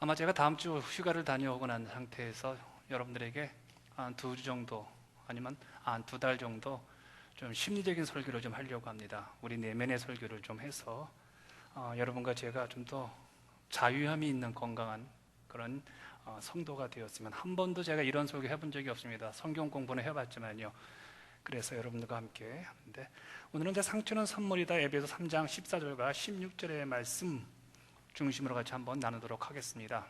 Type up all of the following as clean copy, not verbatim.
아마 제가 다음 주 휴가를 다녀오고 난 상태에서 여러분들에게 한 2주 정도 아니면 한 2달 정도 좀 심리적인 설교를 좀 하려고 합니다. 우리 내면의 설교를 좀 해서 여러분과 제가 좀 더 자유함이 있는 건강한 그런 성도가 되었으면. 한 번도 제가 이런 설교 해본 적이 없습니다. 성경 공부는 해봤지만요. 그래서 여러분들과 함께 하는데, 오늘은 이제 상처는 선물이다, 에베소 3장 14절과 16절의 말씀 중심으로 같이 한번 나누도록 하겠습니다.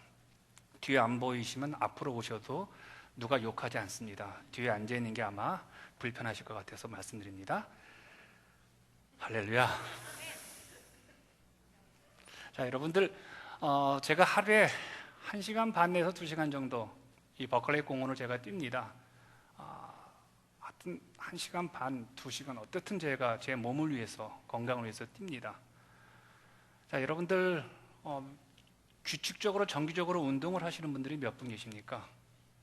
뒤에 안 보이시면 앞으로 오셔도 누가 욕하지 않습니다. 뒤에 앉아있는 게 아마 불편하실 것 같아서 말씀드립니다. 할렐루야. 자, 여러분들, 제가 하루에 1시간 반 내에서 2시간 정도 이 버클레이 공원을 제가 뜁니다. 하여튼 1시간 반, 2시간 어떻든 제가 제 몸을 위해서, 건강을 위해서 뜁니다. 자, 여러분들 규칙적으로 정기적으로 운동을 하시는 분들이 몇 분 계십니까?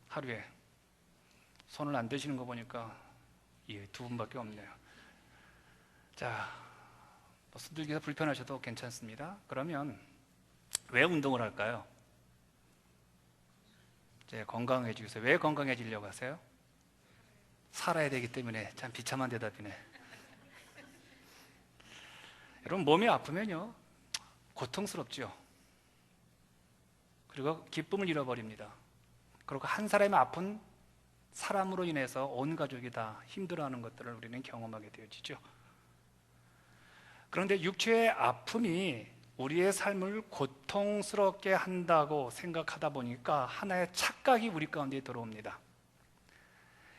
하루에 손을 안 대시는 거 보니까 2분밖에 없네요. 자, 손 들기가 불편하셔도 괜찮습니다. 그러면 왜 운동을 할까요? 이제 건강해지기 위해서. 왜 건강해지려고 하세요? 살아야 되기 때문에. 참 비참한 대답이네. 여러분, 몸이 아프면요 고통스럽죠. 그리고 기쁨을 잃어버립니다. 그리고 한 사람이 아픈 사람으로 인해서 온 가족이 다 힘들어하는 것들을 우리는 경험하게 되어지죠. 그런데 육체의 아픔이 우리의 삶을 고통스럽게 한다고 생각하다 보니까 하나의 착각이 우리 가운데 들어옵니다.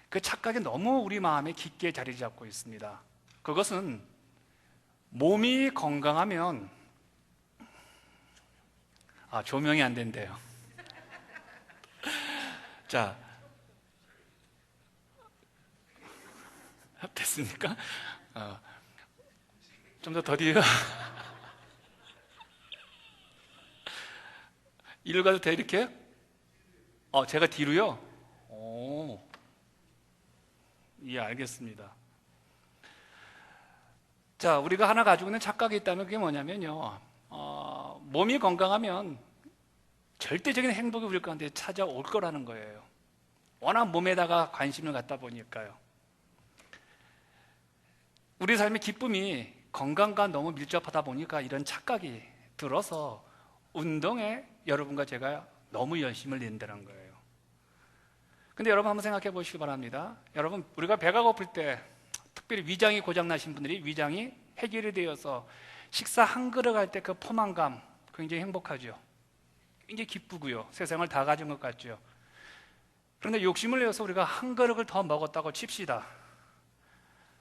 그 착각이 너무 우리 마음에 깊게 자리 잡고 있습니다. 그것은 몸이 건강하면 조명이 안 된대요. 자, 됐습니까? 좀 더 더디요. 이리로 가도 돼, 이렇게? 제가 뒤로요? 예, 알겠습니다. 자, 우리가 하나 가지고 있는 착각이 있다면 그게 뭐냐면요, 몸이 건강하면 절대적인 행복이 우리 가운데 찾아올 거라는 거예요. 워낙 몸에다가 관심을 갖다 보니까요. 우리 삶의 기쁨이 건강과 너무 밀접하다 보니까 이런 착각이 들어서 운동에 여러분과 제가 너무 열심을 낸다는 거예요. 근데 여러분 한번 생각해 보시기 바랍니다. 여러분, 우리가 배가 고플 때, 특별히 위장이 고장나신 분들이 위장이 해결이 되어서 식사 한 그릇 할 때 그 포만감 굉장히 행복하죠. 굉장히 기쁘고요. 세상을 다 가진 것 같죠. 그런데 욕심을 내어서 우리가 한 그릇을 더 먹었다고 칩시다.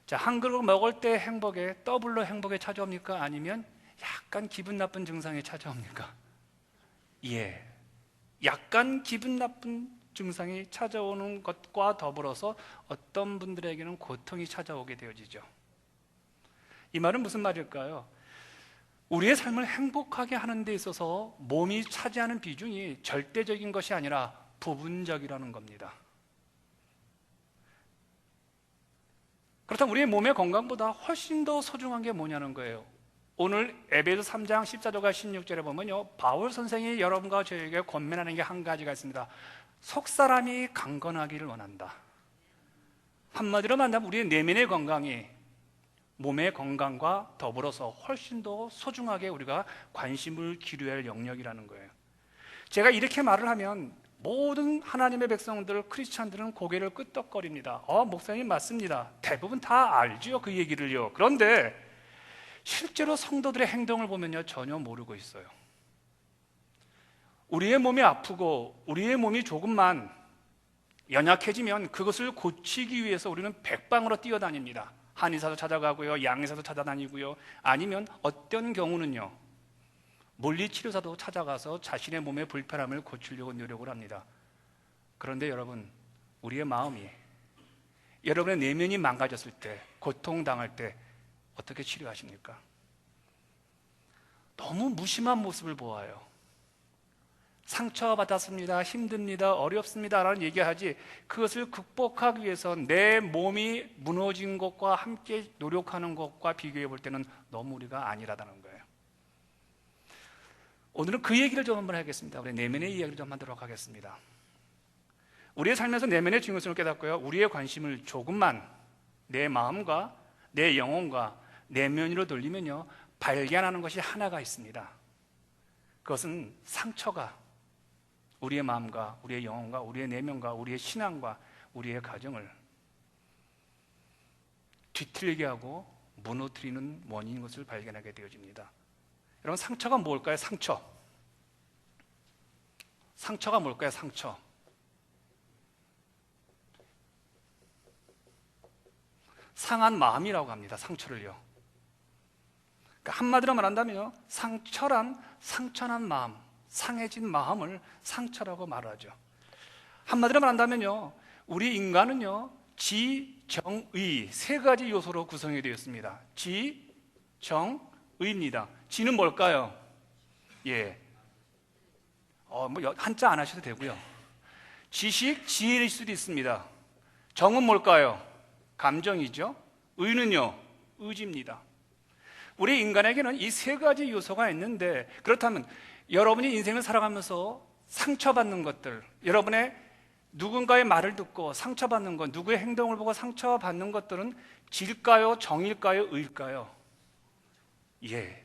자, 한 그릇 먹을 때 행복에 더블로 행복에 찾아옵니까? 아니면 약간 기분 나쁜 증상이 찾아옵니까? 예, 약간 기분 나쁜 증상이 찾아오는 것과 더불어서 어떤 분들에게는 고통이 찾아오게 되어지죠. 이 말은 무슨 말일까요? 우리의 삶을 행복하게 하는 데 있어서 몸이 차지하는 비중이 절대적인 것이 아니라 부분적이라는 겁니다. 그렇다면 우리의 몸의 건강보다 훨씬 더 소중한 게 뭐냐는 거예요. 오늘 에베소 3장 14절과 16절에 보면요, 바울 선생이 여러분과 저에게 권면하는 게 한 가지가 있습니다. 속사람이 강건하기를 원한다. 한마디로 말하면 우리의 내면의 건강이 몸의 건강과 더불어서 훨씬 더 소중하게 우리가 관심을 기울여야 할 영역이라는 거예요. 제가 이렇게 말을 하면 모든 하나님의 백성들, 크리스찬들은 고개를 끄덕거립니다. 목사님 맞습니다. 대부분 다 알죠, 그 얘기를요. 그런데 실제로 성도들의 행동을 보면요, 전혀 모르고 있어요. 우리의 몸이 아프고 우리의 몸이 조금만 연약해지면 그것을 고치기 위해서 우리는 백방으로 뛰어다닙니다. 한의사도 찾아가고요, 양의사도 찾아다니고요, 아니면 어떤 경우는요, 물리치료사도 찾아가서 자신의 몸의 불편함을 고치려고 노력을 합니다. 그런데 여러분, 우리의 마음이, 여러분의 내면이 망가졌을 때, 고통당할 때 어떻게 치료하십니까? 너무 무심한 모습을 보아요. 상처받았습니다, 힘듭니다, 어렵습니다 라는 얘기하지, 그것을 극복하기 위해서 내 몸이 무너진 것과 함께 노력하는 것과 비교해 볼 때는 너무 우리가 안일하다는 거예요. 오늘은 그 얘기를 좀 한번 하겠습니다. 우리 내면의 이야기를 좀 하도록 하겠습니다. 우리의 삶에서 내면의 중요성을 깨닫고요, 우리의 관심을 조금만 내 마음과 내 영혼과 내면으로 돌리면요, 발견하는 것이 하나가 있습니다. 그것은 상처가 우리의 마음과 우리의 영혼과 우리의 내면과 우리의 신앙과 우리의 가정을 뒤틀리게 하고 무너뜨리는 원인인 것을 발견하게 되어집니다. 여러분, 상처가 뭘까요? 상처가 뭘까요? 상한 마음이라고 합니다. 상처를요. 그러니까 한마디로 말한다면요, 상처난 마음, 상해진 마음을 상처라고 말하죠. 한마디로 말한다면요, 우리 인간은요, 지, 정, 의 세 가지 요소로 구성이 되어 있습니다. 지, 정, 의입니다. 지는 뭘까요? 한자 안 하셔도 되고요. 지식, 지혜일 수도 있습니다. 정은 뭘까요? 감정이죠. 의는요, 의지입니다. 우리 인간에게는 이 세 가지 요소가 있는데, 그렇다면 여러분이 인생을 살아가면서 상처받는 것들, 여러분의 누군가의 말을 듣고 상처받는 것, 누구의 행동을 보고 상처받는 것들은 질까요? 정일까요? 의일까요?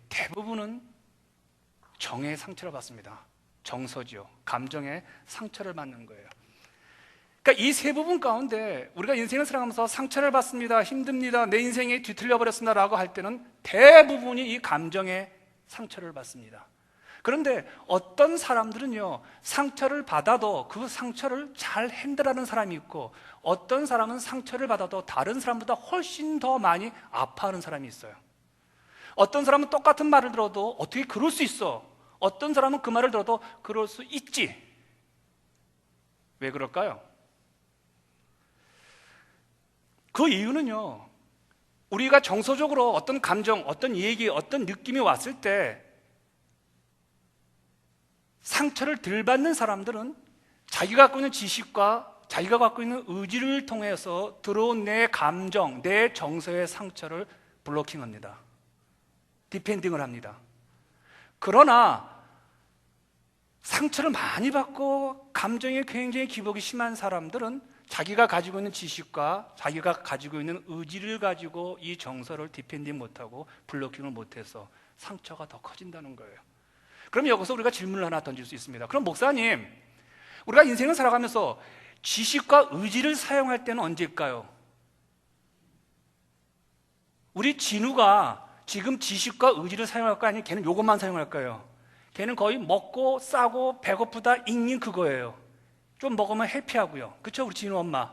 대부분은 정의 상처를 받습니다. 정서지요. 감정의 상처를 받는 거예요. 그러니까 이 세 부분 가운데 우리가 인생을 살아가면서 상처를 받습니다, 힘듭니다, 내 인생이 뒤틀려 버렸습니다 라고 할 때는 대부분이 이 감정의 상처를 받습니다. 그런데 어떤 사람들은요, 상처를 받아도 그 상처를 잘 핸들하는 사람이 있고, 어떤 사람은 상처를 받아도 다른 사람보다 훨씬 더 많이 아파하는 사람이 있어요. 어떤 사람은 똑같은 말을 들어도 어떻게 그럴 수 있어? 어떤 사람은 그 말을 들어도 그럴 수 있지. 왜 그럴까요? 그 이유는요, 우리가 정서적으로 어떤 감정, 어떤 얘기, 어떤 느낌이 왔을 때 상처를 덜 받는 사람들은 자기가 갖고 있는 지식과 자기가 갖고 있는 의지를 통해서 들어온 내 감정, 내 정서의 상처를 블로킹합니다. 디펜딩을 합니다. 그러나 상처를 많이 받고 감정에 굉장히 기복이 심한 사람들은 자기가 가지고 있는 지식과 자기가 가지고 있는 의지를 가지고 이 정서를 디펜딩 못하고 블로킹을 못해서 상처가 더 커진다는 거예요. 그럼 여기서 우리가 질문을 하나 던질 수 있습니다. 그럼 목사님, 우리가 인생을 살아가면서 지식과 의지를 사용할 때는 언제일까요? 우리 진우가 지금 지식과 의지를 사용할까요? 아니면 걔는 이것만 사용할까요? 걔는 거의 먹고 싸고 배고프다 잉잉 그거예요. 좀 먹으면 해피하고요. 그렇죠? 우리 진우 엄마.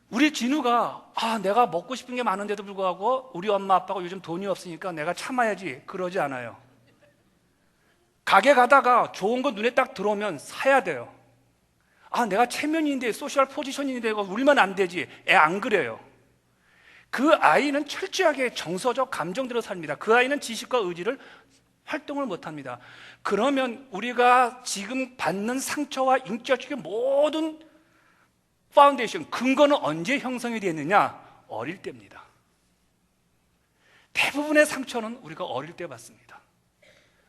우리 진우가 내가 먹고 싶은 게 많은데도 불구하고 우리 엄마 아빠가 요즘 돈이 없으니까 내가 참아야지, 그러지 않아요. 가게 가다가 좋은 거 눈에 딱 들어오면 사야 돼요. 내가 체면인데, 소셜 포지션인데 이거 울면 안 되지. 애 안 그래요. 그 아이는 철저하게 정서적 감정대로 삽니다. 그 아이는 지식과 의지를 활동을 못합니다. 그러면 우리가 지금 받는 상처와 인격적인 모든 파운데이션, 근거는 언제 형성이 되느냐? 어릴 때입니다. 대부분의 상처는 우리가 어릴 때 받습니다.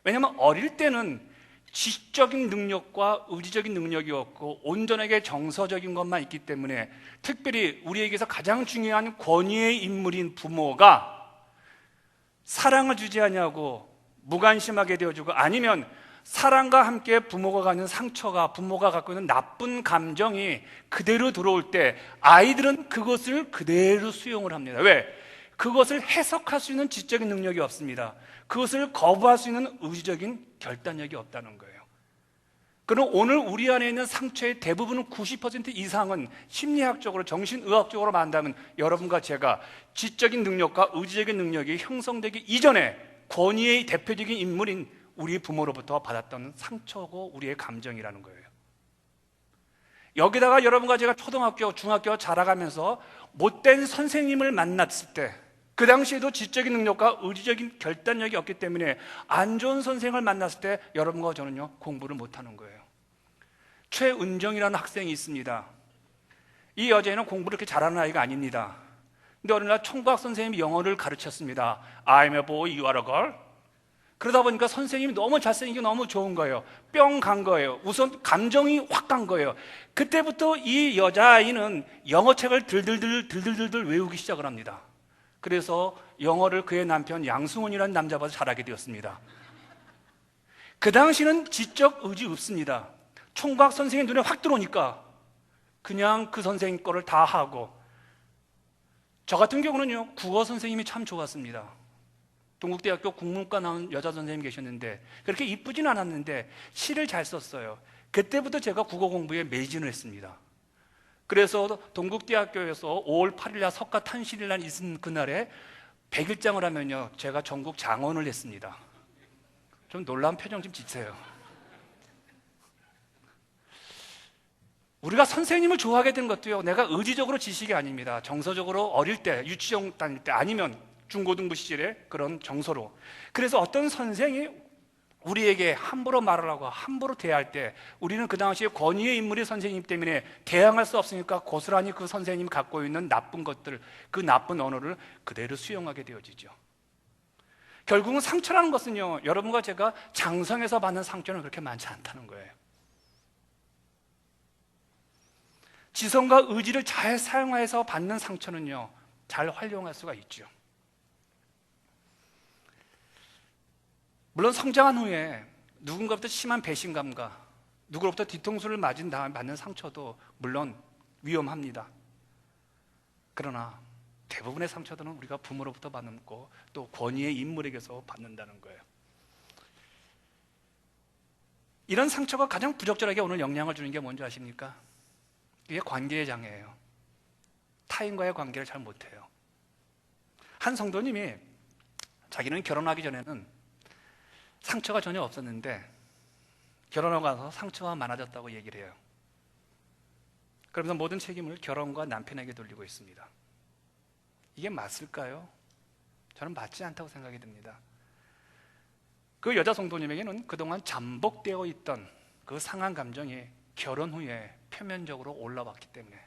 왜냐하면 어릴 때는 지식적인 능력과 의지적인 능력이 없고 온전하게 정서적인 것만 있기 때문에, 특별히 우리에게서 가장 중요한 권위의 인물인 부모가 사랑을 주지 않냐고 무관심하게 되어주고, 아니면 사랑과 함께 부모가 갖는 상처가, 부모가 갖고 있는 나쁜 감정이 그대로 들어올 때 아이들은 그것을 그대로 수용을 합니다. 왜? 그것을 해석할 수 있는 지적인 능력이 없습니다. 그것을 거부할 수 있는 의지적인 결단력이 없다는 거예요. 그럼 오늘 우리 안에 있는 상처의 대부분은 90% 이상은 심리학적으로, 정신의학적으로 말한다면 여러분과 제가 지적인 능력과 의지적인 능력이 형성되기 이전에 권위의 대표적인 인물인 우리 부모로부터 받았던 상처고 우리의 감정이라는 거예요. 여기다가 여러분과 제가 초등학교, 중학교 자라가면서 못된 선생님을 만났을 때, 그 당시에도 지적인 능력과 의지적인 결단력이 없기 때문에 안 좋은 선생을 만났을 때 여러분과 저는요, 공부를 못하는 거예요. 최은정이라는 학생이 있습니다. 이 여자애는 공부를 그렇게 잘하는 아이가 아닙니다. 근데 어느 날 총각 선생님이 영어를 가르쳤습니다. I'm a boy, you are a girl. 그러다 보니까 선생님이 너무 잘생기고 너무 좋은 거예요. 뿅 간 거예요. 우선 감정이 확 간 거예요. 그때부터 이 여자아이는 영어책을 들들들 외우기 시작을 합니다. 그래서 영어를 그의 남편 양승훈이라는 남자보다 잘하게 되었습니다. 그 당시는 지적 의지 없습니다. 총각 선생님 눈에 확 들어오니까 그냥 그 선생님 거를 다 하고, 저 같은 경우는요, 국어 선생님이 참 좋았습니다. 동국대학교 국문과 나온 여자 선생님 계셨는데 그렇게 이쁘진 않았는데 시를 잘 썼어요. 그때부터 제가 국어 공부에 매진을 했습니다. 그래서 동국대학교에서 5월 8일 날 석가 탄신일날 있은 그날에 100일장을 하면요, 제가 전국 장원을 했습니다. 좀 놀라운 표정 좀 짓세요. 우리가 선생님을 좋아하게 된 것도요, 내가 의지적으로 지식이 아닙니다. 정서적으로 어릴 때, 유치원 다닐 때, 아니면 중고등부 시절에 그런 정서로. 그래서 어떤 선생이 우리에게 함부로 말을 하고 함부로 대할 때 우리는 그 당시에 권위의 인물이 선생님 때문에 대항할 수 없으니까 고스란히 그 선생님이 갖고 있는 나쁜 것들, 그 나쁜 언어를 그대로 수용하게 되어지죠. 결국은 상처라는 것은요, 여러분과 제가 장성에서 받는 상처는 그렇게 많지 않다는 거예요. 지성과 의지를 잘 사용해서 받는 상처는요, 잘 활용할 수가 있죠. 물론 성장한 후에 누군가부터 심한 배신감과 누구로부터 뒤통수를 맞은 다음에 받는 상처도 물론 위험합니다. 그러나 대부분의 상처들은 우리가 부모로부터 받고 또 권위의 인물에게서 받는다는 거예요. 이런 상처가 가장 부적절하게 오늘 영향을 주는 게 뭔지 아십니까? 이게 관계의 장애예요. 타인과의 관계를 잘 못해요. 한 성도님이 자기는 결혼하기 전에는 상처가 전혀 없었는데 결혼하고 나서 상처가 많아졌다고 얘기를 해요. 그러면서 모든 책임을 결혼과 남편에게 돌리고 있습니다. 이게 맞을까요? 저는 맞지 않다고 생각이 듭니다. 그 여자 성도님에게는 그동안 잠복되어 있던 그 상한 감정이 결혼 후에 표면적으로 올라왔기 때문에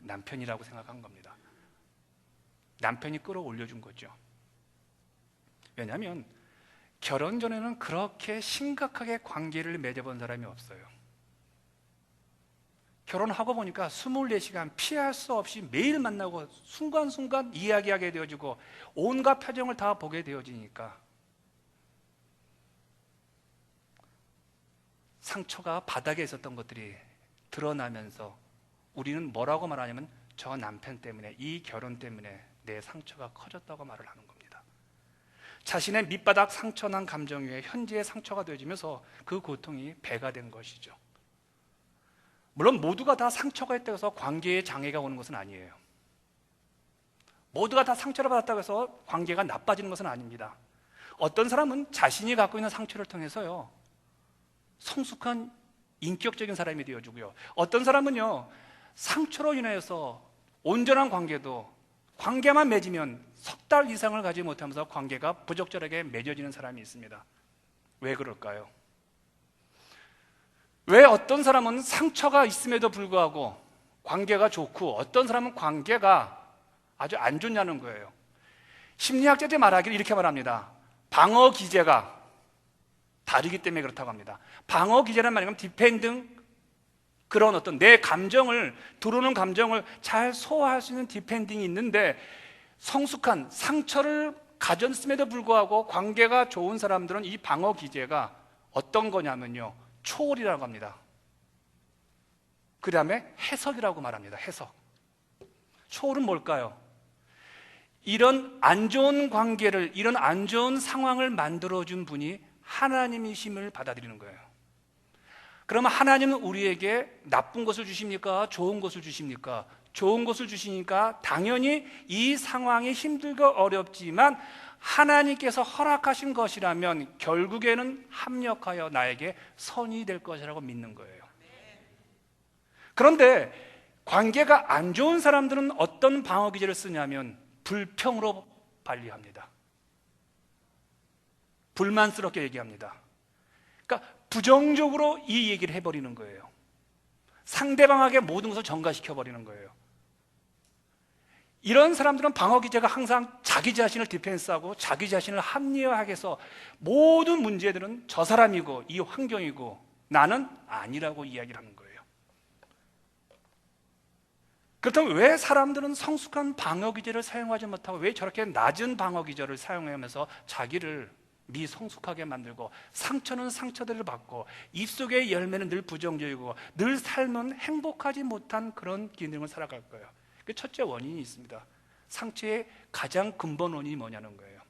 남편이라고 생각한 겁니다. 남편이 끌어올려준 거죠. 왜냐하면 결혼 전에는 그렇게 심각하게 관계를 맺어본 사람이 없어요. 결혼하고 보니까 24시간 피할 수 없이 매일 만나고 순간순간 이야기하게 되어지고 온갖 표정을 다 보게 되어지니까 상처가 바닥에 있었던 것들이 드러나면서 우리는 뭐라고 말하냐면 저 남편 때문에, 이 결혼 때문에 내 상처가 커졌다고 말을 하는 겁니다. 자신의 밑바닥 상처난 감정 위에 현재의 상처가 되어지면서 그 고통이 배가 된 것이죠. 물론 모두가 다 상처가 있다고 해서 관계에 장애가 오는 것은 아니에요. 모두가 다 상처를 받았다고 해서 관계가 나빠지는 것은 아닙니다. 어떤 사람은 자신이 갖고 있는 상처를 통해서요, 성숙한 인격적인 사람이 되어주고요, 어떤 사람은요, 상처로 인해서 온전한 관계만 맺으면 석 달 이상을 가지 못하면서 관계가 부적절하게 맺어지는 사람이 있습니다. 왜 그럴까요? 왜 어떤 사람은 상처가 있음에도 불구하고 관계가 좋고 어떤 사람은 관계가 아주 안 좋냐는 거예요. 심리학자들이 말하기를 이렇게 말합니다. 방어 기제가 다르기 때문에 그렇다고 합니다. 방어 기제란 말이면 디펜딩, 그런 어떤 내 감정을, 들어오는 감정을 잘 소화할 수 있는 디펜딩이 있는데, 성숙한 상처를 가졌음에도 불구하고 관계가 좋은 사람들은 이 방어 기제가 어떤 거냐면요, 초월이라고 합니다. 그 다음에 해석이라고 말합니다. 해석. 초월은 뭘까요? 이런 안 좋은 관계를, 이런 안 좋은 상황을 만들어준 분이 하나님이심을 받아들이는 거예요. 그러면 하나님은 우리에게 나쁜 것을 주십니까? 좋은 것을 주십니까? 좋은 것을 주시니까 당연히 이 상황이 힘들고 어렵지만 하나님께서 허락하신 것이라면 결국에는 합력하여 나에게 선이 될 것이라고 믿는 거예요. 그런데 관계가 안 좋은 사람들은 어떤 방어 기제를 쓰냐면 불평으로 발휘합니다. 불만스럽게 얘기합니다. 그러니까 부정적으로 이 얘기를 해버리는 거예요. 상대방에게 모든 것을 전가시켜버리는 거예요. 이런 사람들은 방어 기제가 항상 자기 자신을 디펜스하고 자기 자신을 합리화하게 해서 모든 문제들은 저 사람이고 이 환경이고 나는 아니라고 이야기를 하는 거예요. 그렇다면 왜 사람들은 성숙한 방어 기제를 사용하지 못하고 왜 저렇게 낮은 방어 기제를 사용하면서 자기를 미성숙하게 만들고 상처는 상처들을 받고 입속의 열매는 늘 부정적이고 늘 삶은 행복하지 못한 그런 기능을 살아갈 거예요. 그 첫째 원인이 있습니다. 상처의 가장 근본 원인이 뭐냐는 거예요.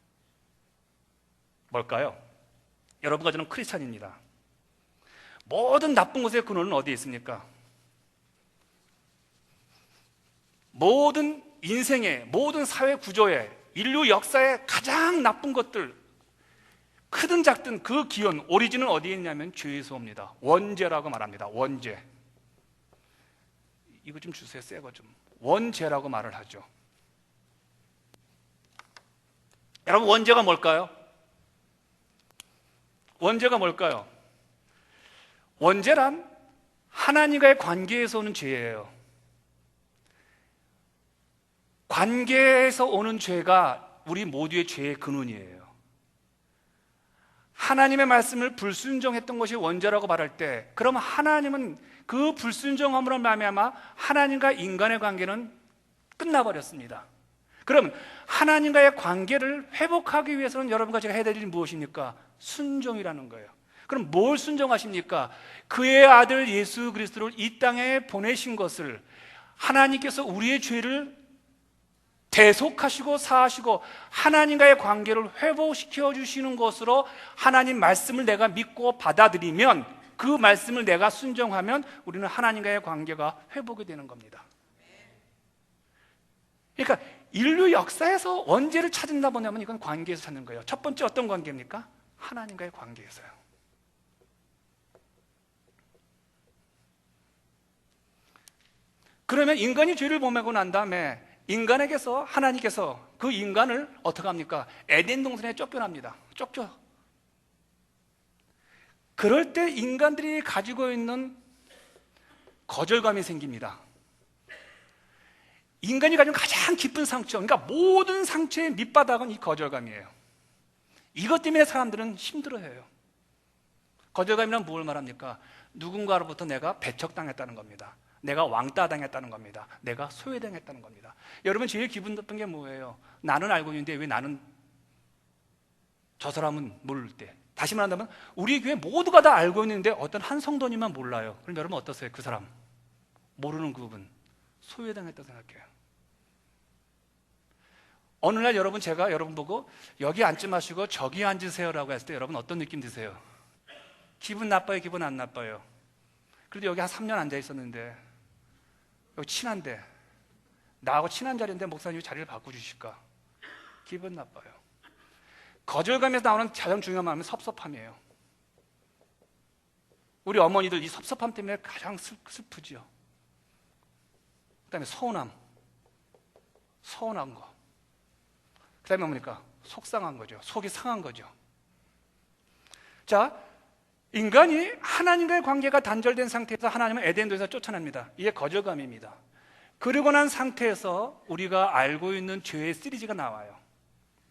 뭘까요? 여러분과 저는 크리스찬입니다. 모든 나쁜 것의 근원은 어디에 있습니까? 모든 인생의 모든 사회 구조에 인류 역사의 가장 나쁜 것들 크든 작든 그 기원 오리진은 어디에 있냐면 죄에서 옵니다. 원죄라고 말합니다. 원죄. 이거 좀 주세요. 새 거 좀. 원죄라고 말을 하죠. 여러분 원죄가 뭘까요? 원죄가 뭘까요? 원죄란 하나님과의 관계에서 오는 죄예요. 관계에서 오는 죄가 우리 모두의 죄의 근원이에요. 하나님의 말씀을 불순종했던 것이 원죄라고 말할 때 그럼 하나님은 그 불순종함으로 말미암아 하나님과 인간의 관계는 끝나버렸습니다. 그럼 하나님과의 관계를 회복하기 위해서는 여러분과 제가 해야 될 일이 무엇입니까? 순종이라는 거예요. 그럼 뭘 순종하십니까? 그의 아들 예수 그리스도를 이 땅에 보내신 것을 하나님께서 우리의 죄를 대속하시고 사하시고 하나님과의 관계를 회복시켜 주시는 것으로 하나님 말씀을 내가 믿고 받아들이면 그 말씀을 내가 순종하면 우리는 하나님과의 관계가 회복이 되는 겁니다. 그러니까 인류 역사에서 원죄를 찾는다 보면 이건 관계에서 찾는 거예요. 첫 번째 어떤 관계입니까? 하나님과의 관계에서요. 그러면 인간이 죄를 범하고 난 다음에 인간에게서 하나님께서 그 인간을 어떻게 합니까? 에덴 동산에 쫓겨납니다. 쫓겨. 그럴 때 인간들이 가지고 있는 거절감이 생깁니다. 인간이 가진 가장 깊은 상처, 그러니까 모든 상처의 밑바닥은 이 거절감이에요. 이것 때문에 사람들은 힘들어해요. 거절감이란 뭘 말합니까? 누군가로부터 내가 배척당했다는 겁니다. 내가 왕따 당했다는 겁니다. 내가 소외당했다는 겁니다. 여러분 제일 기분 나쁜 게 뭐예요? 나는 알고 있는데 왜 나는 저 사람은 모를 때. 다시 말한다면 우리 교회 모두가 다 알고 있는데 어떤 한 성도님만 몰라요. 그럼 여러분 어떠세요? 그 사람 모르는 그분 소외당했다고 생각해요. 어느 날 제가 여러분 보고 여기 앉지 마시고 저기 앉으세요라고 했을 때 여러분 어떤 느낌 드세요? 기분 나빠요? 기분 안 나빠요? 그래도 여기 한 3년 앉아 있었는데 여기 친한데 나하고 친한 자리인데 목사님이 자리를 바꿔주실까? 기분 나빠요. 거절감에서 나오는 가장 중요한 마음은 섭섭함이에요. 우리 어머니들 이 섭섭함 때문에 가장 슬프지요. 그 다음에 서운한 거. 그 다음에 뭡니까? 속상한 거죠. 속이 상한 거죠. 자, 인간이 하나님과의 관계가 단절된 상태에서 하나님은 에덴도에서 쫓아냅니다. 이게 거절감입니다. 그러고 난 상태에서 우리가 알고 있는 죄의 시리즈가 나와요.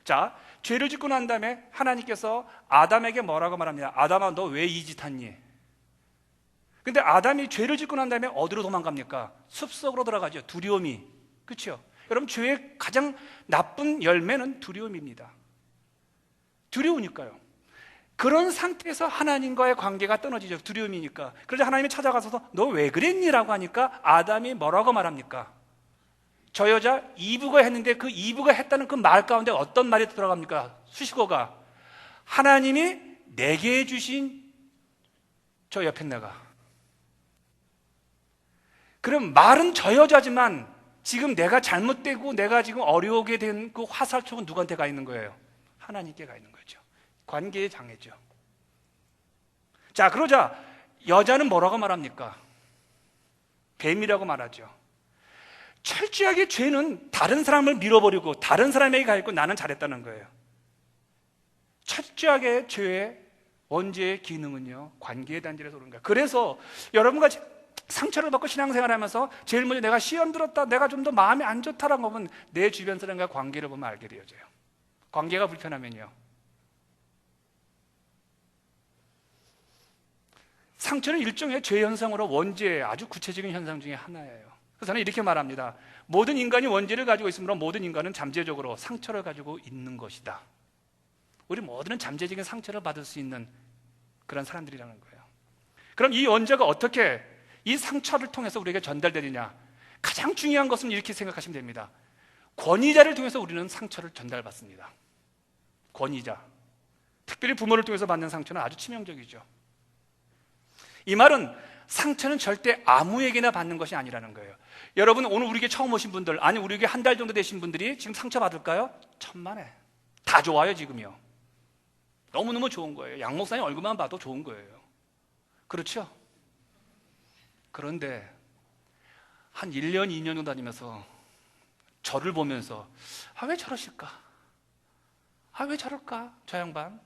자, 죄를 짓고 난 다음에 하나님께서 아담에게 뭐라고 말합니다. 아담아 너 왜 이 짓 하니? 근데 아담이 죄를 짓고 난 다음에 어디로 도망갑니까? 숲속으로 들어가죠. 두려움이. 그렇죠? 여러분 죄의 가장 나쁜 열매는 두려움입니다. 두려우니까요. 그런 상태에서 하나님과의 관계가 끊어지죠. 두려움이니까. 그래서 하나님이 찾아가서 너 왜 그랬니? 라고 하니까 아담이 뭐라고 말합니까? 저 여자 이브가 했는데 그 이브가 했다는 그 말 가운데 어떤 말이 들어갑니까? 수식어가 하나님이 내게 주신 저 옆에 내가. 그럼 말은 저 여자지만 지금 내가 잘못되고 내가 지금 어려우게 된 그 화살촉은 누구한테 가 있는 거예요? 하나님께 가 있는 거죠. 관계의 장애죠. 자, 그러자 여자는 뭐라고 말합니까? 뱀이라고 말하죠. 철저하게 죄는 다른 사람을 밀어버리고 다른 사람에게 가 있고 나는 잘했다는 거예요. 철저하게 죄의 원죄의 기능은요 관계의 단절에서 오는 거예요. 그래서 여러분과 상처를 받고 신앙생활하면서 제일 먼저 내가 시험 들었다, 내가 좀 더 마음이 안 좋다라는 거 보면 내 주변 사람과 관계를 보면 알게 되어져요. 관계가 불편하면요, 상처는 일종의 죄 현상으로 원죄의 아주 구체적인 현상 중에 하나예요. 그래서 저는 이렇게 말합니다. 모든 인간이 원죄를 가지고 있으므로 모든 인간은 잠재적으로 상처를 가지고 있는 것이다. 우리 모두는 잠재적인 상처를 받을 수 있는 그런 사람들이라는 거예요. 그럼 이 원죄가 어떻게 이 상처를 통해서 우리에게 전달되느냐? 가장 중요한 것은 이렇게 생각하시면 됩니다. 권위자를 통해서 우리는 상처를 전달받습니다. 권위자, 특별히 부모를 통해서 받는 상처는 아주 치명적이죠. 이 말은 상처는 절대 아무에게나 받는 것이 아니라는 거예요. 여러분, 오늘 우리에게 처음 오신 분들, 아니 우리에게 한 달 정도 되신 분들이 지금 상처 받을까요? 천만에. 다 좋아요. 지금요 너무너무 좋은 거예요. 양 목사님 얼굴만 봐도 좋은 거예요. 그렇죠? 그런데 한 1년, 2년 정도 다니면서 저를 보면서 왜 저러실까? 왜 저럴까? 저 양반?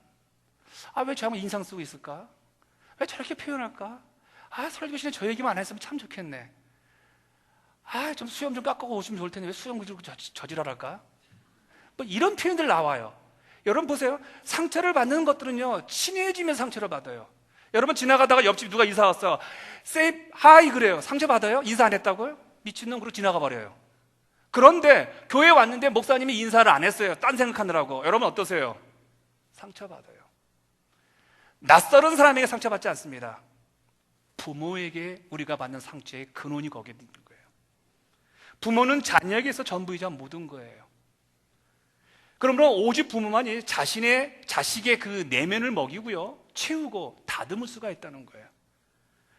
왜 저 양반 인상 쓰고 있을까? 왜 저렇게 표현할까? 설교 시간에 저 얘기만 안 했으면 참 좋겠네. 좀 수염 좀 깎고 오시면 좋을 텐데 왜 수염 그리고 저지랄할까? 뭐 이런 표현들 나와요. 여러분 보세요. 상처를 받는 것들은요, 친해지면 상처를 받아요. 여러분 지나가다가 옆집 누가 이사 왔어. Say hi 그래요. 상처 받아요? 인사 안 했다고요? 미친놈 그러고 지나가 버려요. 그런데 교회 왔는데 목사님이 인사를 안 했어요. 딴 생각하느라고. 여러분 어떠세요? 상처 받아요. 낯설은 사람에게 상처받지 않습니다. 부모에게 우리가 받는 상처의 근원이 거기에 있는 거예요. 부모는 자녀에게서 전부이자 모든 거예요. 그러므로 오직 부모만이 자식의 그 내면을 먹이고요, 채우고 다듬을 수가 있다는 거예요.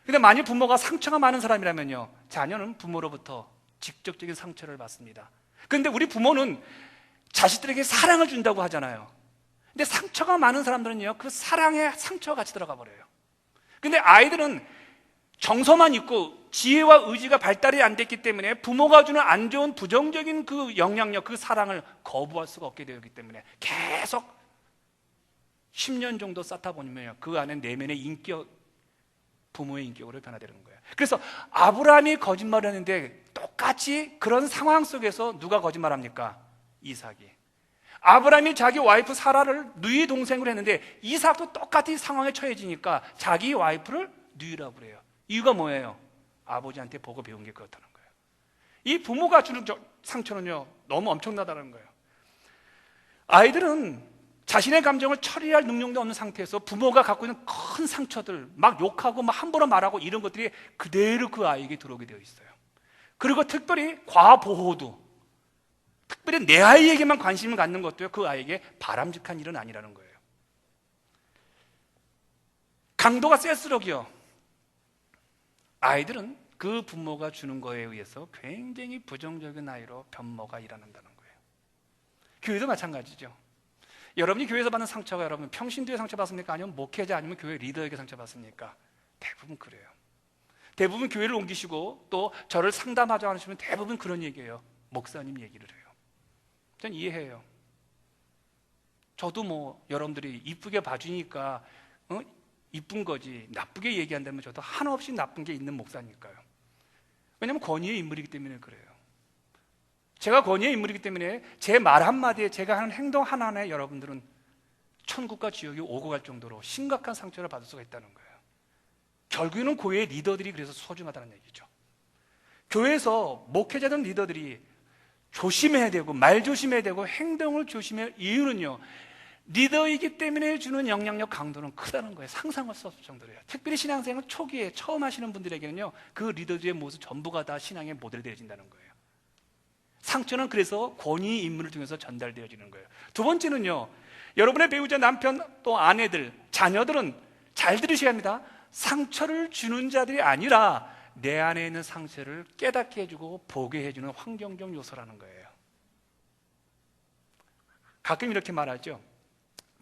근데 만약 부모가 상처가 많은 사람이라면요, 자녀는 부모로부터 직접적인 상처를 받습니다. 그런데 우리 부모는 자식들에게 사랑을 준다고 하잖아요. 근데 상처가 많은 사람들은요, 그 사랑에 상처가 같이 들어가 버려요. 근데 아이들은 정서만 있고 지혜와 의지가 발달이 안 됐기 때문에 부모가 주는 안 좋은 부정적인 그 영향력, 그 사랑을 거부할 수가 없게 되었기 때문에 계속 10년 정도 쌓다 보면 그 안에 내면의 인격, 부모의 인격으로 변화되는 거예요. 그래서 아브라함이 거짓말을 했는데 똑같이 그런 상황 속에서 누가 거짓말합니까? 이삭이. 아브라함이 자기 와이프 사라를 누이 동생으로 했는데 이삭도 똑같이 상황에 처해지니까 자기 와이프를 누이라고 그래요. 이유가 뭐예요? 아버지한테 보고 배운 게 그렇다는 거예요. 이 부모가 주는 상처는요, 너무 엄청나다는 거예요. 아이들은 자신의 감정을 처리할 능력도 없는 상태에서 부모가 갖고 있는 큰 상처들, 막 욕하고 막 함부로 말하고 이런 것들이 그대로 그 아이에게 들어오게 되어 있어요. 그리고 특별히 과보호도, 특별히 내 아이에게만 관심을 갖는 것도요, 그 아이에게 바람직한 일은 아니라는 거예요. 강도가 셀수록이요, 아이들은 그 부모가 주는 거에 의해서 굉장히 부정적인 아이로 변모가 일어난다는 거예요. 교회도 마찬가지죠. 여러분이 교회에서 받는 상처가 여러분 평신도에 상처받습니까? 아니면 목회자 아니면 교회 리더에게 상처받습니까? 대부분 그래요. 대부분 교회를 옮기시고 또 저를 상담하자 하시면 대부분 그런 얘기예요. 목사님 얘기를 해요. 전 이해해요. 저도 뭐 여러분들이 이쁘게 봐주니까 이쁜 거지 나쁘게 얘기한다면 저도 한없이 나쁜 게 있는 목사니까요. 왜냐하면 권위의 인물이기 때문에 그래요. 제가 권위의 인물이기 때문에 제 말 한마디에 제가 하는 행동 하나하나에 여러분들은 천국과 지옥이 오고 갈 정도로 심각한 상처를 받을 수가 있다는 거예요. 결국에는 교회의 리더들이 그래서 소중하다는 얘기죠. 교회에서 목회자든 리더들이 조심해야 되고 말 조심해야 되고 행동을 조심해야 할 이유는요, 리더이기 때문에 주는 영향력 강도는 크다는 거예요. 상상할 수 없을 정도로요. 특별히 신앙생활 초기에 처음 하시는 분들에게는요, 그 리더들의 모습 전부가 다 신앙의 모델이 되어진다는 거예요. 상처는 그래서 권위 인물을 통해서 전달되어지는 거예요. 두 번째는요, 여러분의 배우자, 남편, 또 아내들, 자녀들은 잘 들으셔야 합니다. 상처를 주는 자들이 아니라 내 안에 있는 상처를 깨닫게 해주고 보게 해주는 환경적 요소라는 거예요. 가끔 이렇게 말하죠.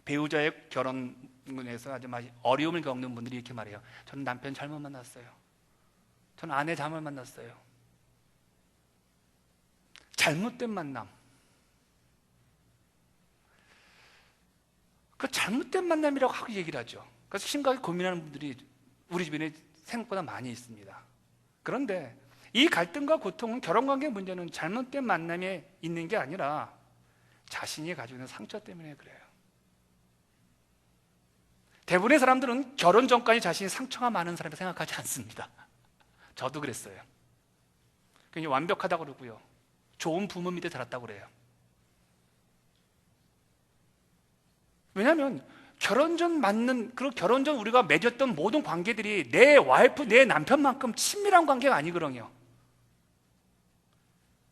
배우자의 결혼에서 아주 어려움을 겪는 분들이 이렇게 말해요. 저는 남편 잘못 만났어요. 저는 아내 잘못 만났어요. 잘못된 만남. 그 잘못된 만남이라고 하고 얘기를 하죠. 그래서 심각하게 고민하는 분들이 우리 주변에 생각보다 많이 있습니다. 그런데 이 갈등과 고통은 결혼관계 문제는 잘못된 만남에 있는 게 아니라 자신이 가지고 있는 상처 때문에 그래요. 대부분의 사람들은 결혼 전까지 자신이 상처가 많은 사람이 생각하지 않습니다. 저도 그랬어요. 굉장히 완벽하다고 그러고요, 좋은 부모 밑에 자랐다고 그래요. 왜냐하면 결혼 전 그리고 결혼 전 우리가 맺었던 모든 관계들이 내 와이프, 내 남편만큼 친밀한 관계가 아니거든요.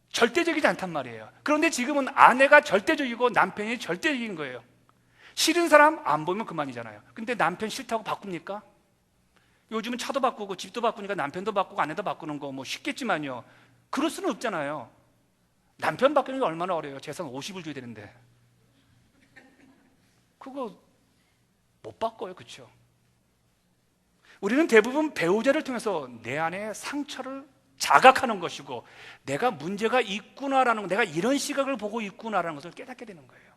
절대적이지 않단 말이에요. 그런데 지금은 아내가 절대적이고 남편이 절대적인 거예요. 싫은 사람 안 보면 그만이잖아요. 근데 남편 싫다고 바꿉니까? 요즘은 차도 바꾸고 집도 바꾸니까 남편도 바꾸고 아내도 바꾸는 거 뭐 쉽겠지만요, 그럴 수는 없잖아요. 남편 바꾸는 게 얼마나 어려워요. 재산 50을 줘야 되는데 그거 못 바꿔요. 그렇죠? 우리는 대부분 배우자를 통해서 내 안에 상처를 자각하는 것이고, 내가 문제가 있구나라는 거, 내가 이런 시각을 보고 있구나라는 것을 깨닫게 되는 거예요.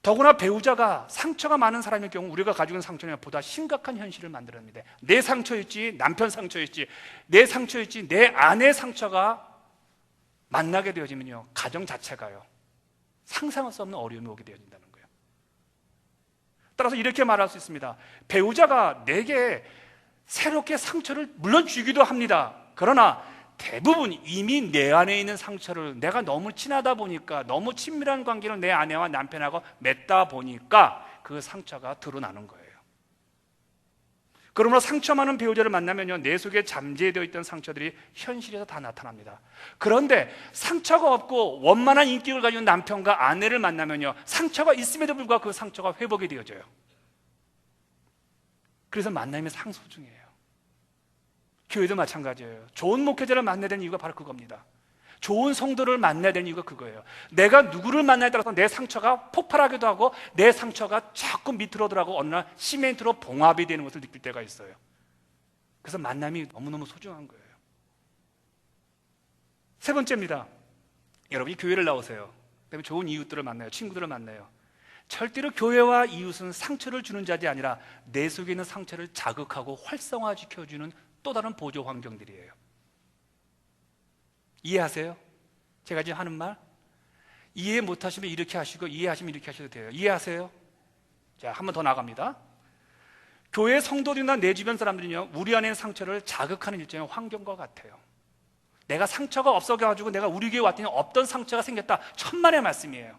더구나 배우자가 상처가 많은 사람일 경우 우리가 가지고 있는 상처는 보다 심각한 현실을 만들어냅니다. 내 상처일지 남편 상처일지 내 상처일지 내 아내의 상처가 만나게 되어지면요, 가정 자체가요, 상상할 수 없는 어려움이 오게 되어진다는 거예요. 따라서 이렇게 말할 수 있습니다. 배우자가 내게 새롭게 상처를 물론 주기도 합니다. 그러나 대부분 이미 내 안에 있는 상처를 내가 너무 친하다 보니까, 너무 친밀한 관계를 내 아내와 남편하고 맺다 보니까 그 상처가 드러나는 거예요. 그러므로 상처 많은 배우자를 만나면요, 내 속에 잠재되어 있던 상처들이 현실에서 다 나타납니다. 그런데 상처가 없고 원만한 인격을 가지고 있는 남편과 아내를 만나면요, 상처가 있음에도 불구하고 그 상처가 회복이 되어져요. 그래서 만남이 상소중해요. 교회도 마찬가지예요. 좋은 목회자를 만나야 되는 이유가 바로 그겁니다. 좋은 성도를 만나야 되는 이유가 그거예요. 내가 누구를 만나에 따라서 내 상처가 폭발하기도 하고 내 상처가 자꾸 밑으로 들어가고 어느 날 시멘트로 봉합이 되는 것을 느낄 때가 있어요. 그래서 만남이 너무너무 소중한 거예요. 세 번째입니다. 여러분이 교회를 나오세요. 그다음에 좋은 이웃들을 만나요. 친구들을 만나요. 절대로 교회와 이웃은 상처를 주는 자들이 아니라 내 속에 있는 상처를 자극하고 활성화시켜주는 또 다른 보조 환경들이에요. 이해하세요? 제가 지금 하는 말? 이해 못하시면 이렇게 하시고 이해하시면 이렇게 하셔도 돼요. 이해하세요? 자, 한 번 더 나갑니다. 교회 성도들이나 내 주변 사람들은요, 우리 안에 상처를 자극하는 일종의 환경과 같아요. 내가 상처가 없어가지고 내가 우리 교회 왔더니 없던 상처가 생겼다, 천만의 말씀이에요.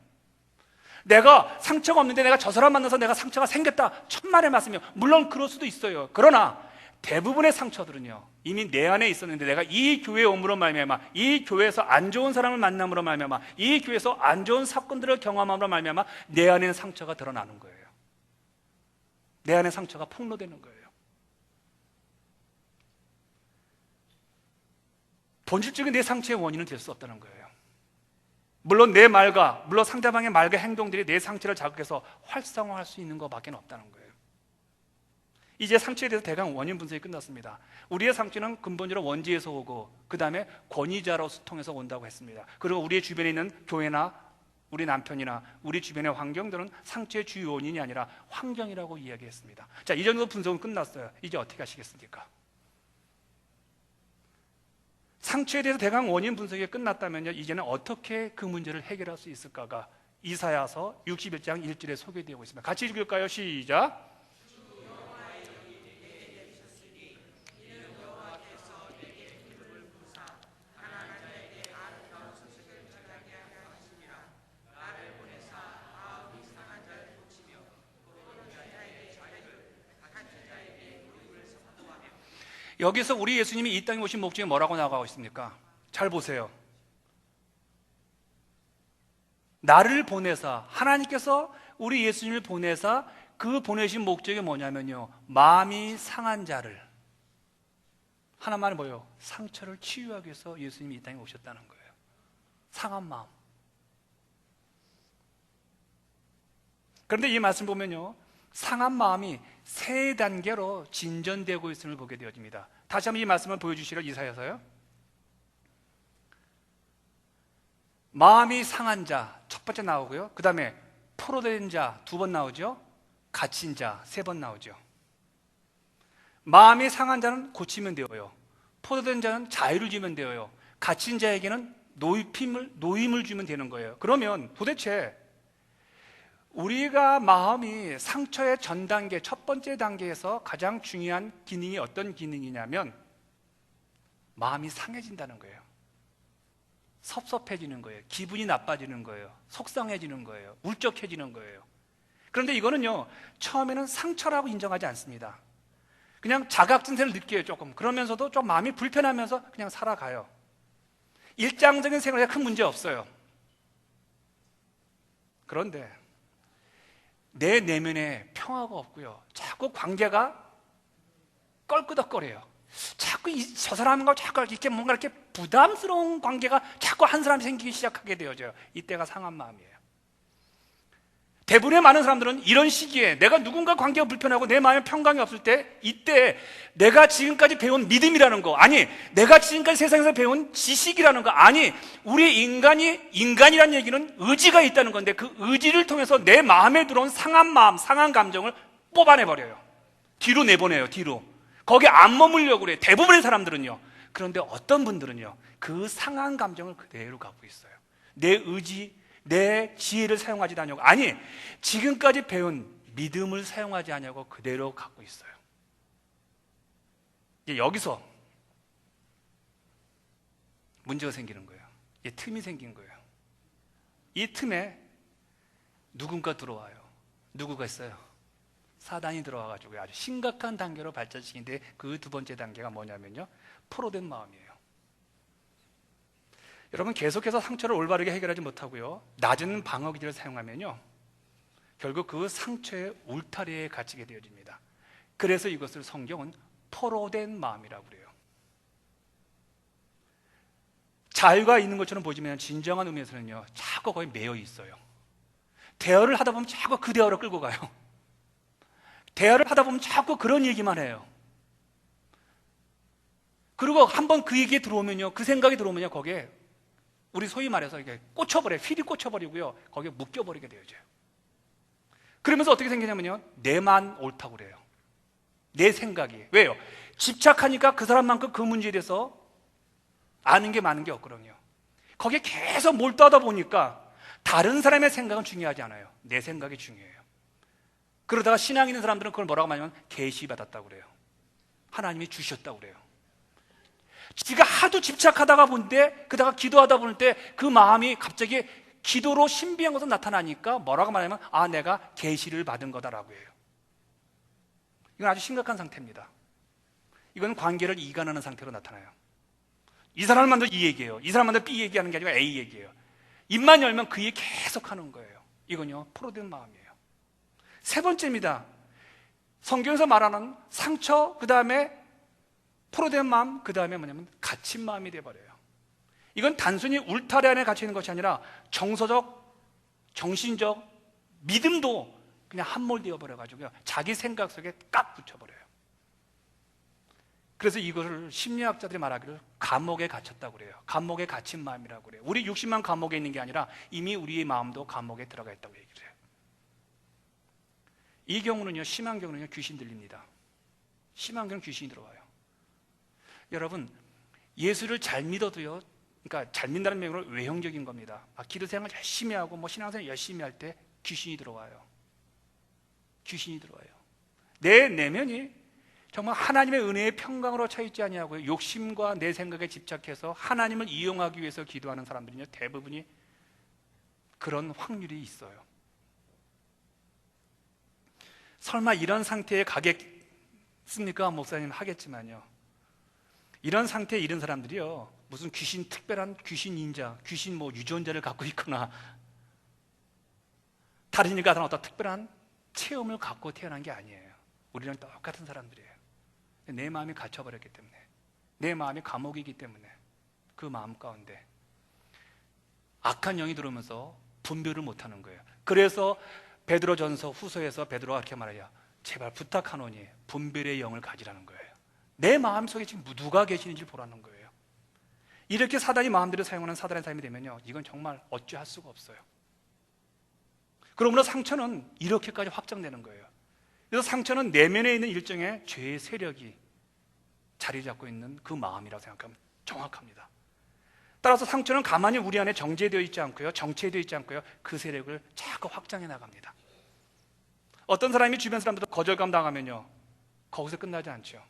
내가 상처가 없는데 내가 저 사람 만나서 내가 상처가 생겼다, 천만의 말씀이에요. 물론 그럴 수도 있어요. 그러나 대부분의 상처들은요, 이미 내 안에 있었는데 내가 이 교회에 옴으로 말미암아, 이 교회에서 안 좋은 사람을 만남으로 말미암아, 이 교회에서 안 좋은 사건들을 경험함으로 말미암아 내 안에는 상처가 드러나는 거예요. 내 안에 상처가 폭로되는 거예요. 본질적인 내 상처의 원인은 될 수 없다는 거예요. 물론 내 말과, 물론 상대방의 말과 행동들이 내 상처를 자극해서 활성화할 수 있는 것밖에 없다는 거예요. 이제 상처에 대해서 대강 원인 분석이 끝났습니다. 우리의 상처는 근본적으로 원지에서 오고 그 다음에 권위자로서 통해서 온다고 했습니다. 그리고 우리의 주변에 있는 교회나 우리 남편이나 우리 주변의 환경들은 상처의 주요 원인이 아니라 환경이라고 이야기했습니다. 자, 이 정도 분석은 끝났어요. 이제 어떻게 하시겠습니까? 상처에 대해서 대강 원인 분석이 끝났다면요, 이제는 어떻게 그 문제를 해결할 수 있을까가 이사야서 61장 1절에 소개되고 있습니다. 같이 읽을까요? 시작. 여기서 우리 예수님이 이 땅에 오신 목적이 뭐라고 나가고 있습니까? 잘 보세요. 나를 보내사, 하나님께서 우리 예수님을 보내사 그 보내신 목적이 뭐냐면요, 마음이 상한 자를, 하나만 뭐예요? 상처를 치유하기 위해서 예수님이 이 땅에 오셨다는 거예요. 상한 마음. 그런데 이 말씀 보면요, 상한 마음이 세 단계로 진전되고 있음을 보게 되어집니다. 다시 한번 이 말씀을 보여주시려 이사야서요. 마음이 상한 자 첫 번째 나오고요, 그 다음에 포로된 자 두 번 나오죠, 갇힌 자 세 번 나오죠. 마음이 상한 자는 고치면 되어요. 포로된 자는 자유를 주면 되어요. 갇힌 자에게는 노임을 주면 되는 거예요. 그러면 도대체 우리가 마음이 상처의 전 단계, 첫 번째 단계에서 가장 중요한 기능이 어떤 기능이냐면 마음이 상해진다는 거예요. 섭섭해지는 거예요. 기분이 나빠지는 거예요. 속상해지는 거예요. 울적해지는 거예요. 그런데 이거는요, 처음에는 상처라고 인정하지 않습니다. 그냥 자각증세를 느껴요, 조금. 그러면서도 좀 마음이 불편하면서 그냥 살아가요. 일상적인 생활에 큰 문제 없어요. 그런데 내 내면에 평화가 없고요, 자꾸 관계가 껄끄덕거려요. 자꾸 저 사람과 자꾸 이렇게 뭔가 이렇게 부담스러운 관계가 자꾸 한 사람이 생기기 시작하게 되어져요. 이때가 상한 마음이에요. 대부분의 많은 사람들은 이런 시기에 내가 누군가 관계가 불편하고 내 마음에 평강이 없을 때, 이때 내가 지금까지 배운 믿음이라는 거, 아니 내가 지금까지 세상에서 배운 지식이라는 거, 아니 우리 인간이라는 얘기는 의지가 있다는 건데, 그 의지를 통해서 내 마음에 들어온 상한 마음, 상한 감정을 뽑아내버려요. 뒤로 내보내요. 뒤로. 거기에 안 머물려고 그래요, 대부분의 사람들은요. 그런데 어떤 분들은요, 그 상한 감정을 그대로 갖고 있어요. 내 의지, 내 지혜를 사용하지 않냐고, 아니 지금까지 배운 믿음을 사용하지 않냐고 그대로 갖고 있어요. 여기서 문제가 생기는 거예요. 틈이 생긴 거예요. 이 틈에 누군가 들어와요. 누구가 있어요? 사단이 들어와가지고 아주 심각한 단계로 발전시키는데, 그 두 번째 단계가 뭐냐면요, 포로된 마음이에요. 여러분, 계속해서 상처를 올바르게 해결하지 못하고요, 낮은 방어 기제를 사용하면요, 결국 그 상처의 울타리에 갇히게 되어집니다. 그래서 이것을 성경은 포로된 마음이라고 그래요. 자유가 있는 것처럼 보이지만 진정한 의미에서는요, 자꾸 거기 매여 있어요. 대화를 하다 보면 자꾸 그 대화로 끌고 가요. 대화를 하다 보면 자꾸 그런 얘기만 해요. 그리고 한번 그 얘기에 들어오면요, 그 생각이 들어오면요, 거기에 우리 소위 말해서 이게 꽂혀버려요. 휠이 꽂혀버리고요, 거기에 묶여버리게 되어져요. 그러면서 어떻게 생기냐면요, 내만 옳다고 그래요. 내 생각이. 왜요? 집착하니까 그 사람만큼 그 문제에 대해서 아는 게 많은 게 없거든요. 거기에 계속 몰두하다 보니까 다른 사람의 생각은 중요하지 않아요. 내 생각이 중요해요. 그러다가 신앙 있는 사람들은 그걸 뭐라고 하냐면 계시받았다고 그래요. 하나님이 주셨다고 그래요. 지가 하도 집착하다가 본데, 그다가 기도하다 보는 때 그 마음이 갑자기 기도로 신비한 것으로 나타나니까 뭐라고 말하냐면, 아, 내가 계시를 받은 거다라고 해요. 이건 아주 심각한 상태입니다. 이건 관계를 이간하는 상태로 나타나요. 이 사람을 만들어 이 얘기예요, 이 사람 만들어 B 얘기하는 게 아니라 A 얘기예요. 입만 열면 그 얘기 계속 하는 거예요. 이건요, 포로된 마음이에요. 세 번째입니다. 성경에서 말하는 상처, 그 다음에 포로된 마음, 그 다음에 뭐냐면 갇힌 마음이 되어버려요. 이건 단순히 울타리 안에 갇혀 있는 것이 아니라 정서적, 정신적, 믿음도 그냥 함몰되어 버려가지고요, 자기 생각 속에 깍 붙여버려요. 그래서 이것을 심리학자들이 말하기를 감옥에 갇혔다고 그래요. 감옥에 갇힌 마음이라고 그래요. 우리 육신만 감옥에 있는 게 아니라 이미 우리의 마음도 감옥에 들어가 있다고 얘기를 해요. 이 경우는요, 심한 경우는요, 귀신 들립니다. 심한 경우는 귀신이 들어와요. 여러분, 예수를 잘 믿어도요, 그러니까 잘 믿는다는 명으로 외형적인 겁니다. 기도 생활 열심히 하고 뭐 신앙생활 열심히 할 때 귀신이 들어와요. 귀신이 들어와요. 내 내면이 정말 하나님의 은혜의 평강으로 차 있지 아니하고요, 욕심과 내 생각에 집착해서 하나님을 이용하기 위해서 기도하는 사람들은요, 대부분이 그런 확률이 있어요. 설마 이런 상태에 가겠습니까? 목사님, 하겠지만요, 이런 상태에 이른 사람들이요, 무슨 귀신, 특별한 귀신 인자, 귀신 뭐 유전자를 갖고 있거나 다르니까 어떤 특별한 체험을 갖고 태어난 게 아니에요. 우리는 똑같은 사람들이에요. 내 마음이 갇혀버렸기 때문에, 내 마음이 감옥이기 때문에 그 마음 가운데 악한 영이 들어오면서 분별을 못하는 거예요. 그래서 베드로전서 후서에서 베드로가 이렇게 말해요. 제발 부탁하노니 분별의 영을 가지라는 거예요. 내 마음속에 지금 누가 계시는지 보라는 거예요. 이렇게 사단이 마음대로 사용하는 사단의 삶이 되면요, 이건 정말 어찌할 수가 없어요. 그러므로 상처는 이렇게까지 확장되는 거예요. 그래서 상처는 내면에 있는 일종의 죄의 세력이 자리 잡고 있는 그 마음이라고 생각하면 정확합니다. 따라서 상처는 가만히 우리 안에 정제되어 있지 않고요, 정체되어 있지 않고요, 그 세력을 자꾸 확장해 나갑니다. 어떤 사람이 주변 사람들도 거절감 당하면요, 거기서 끝나지 않죠.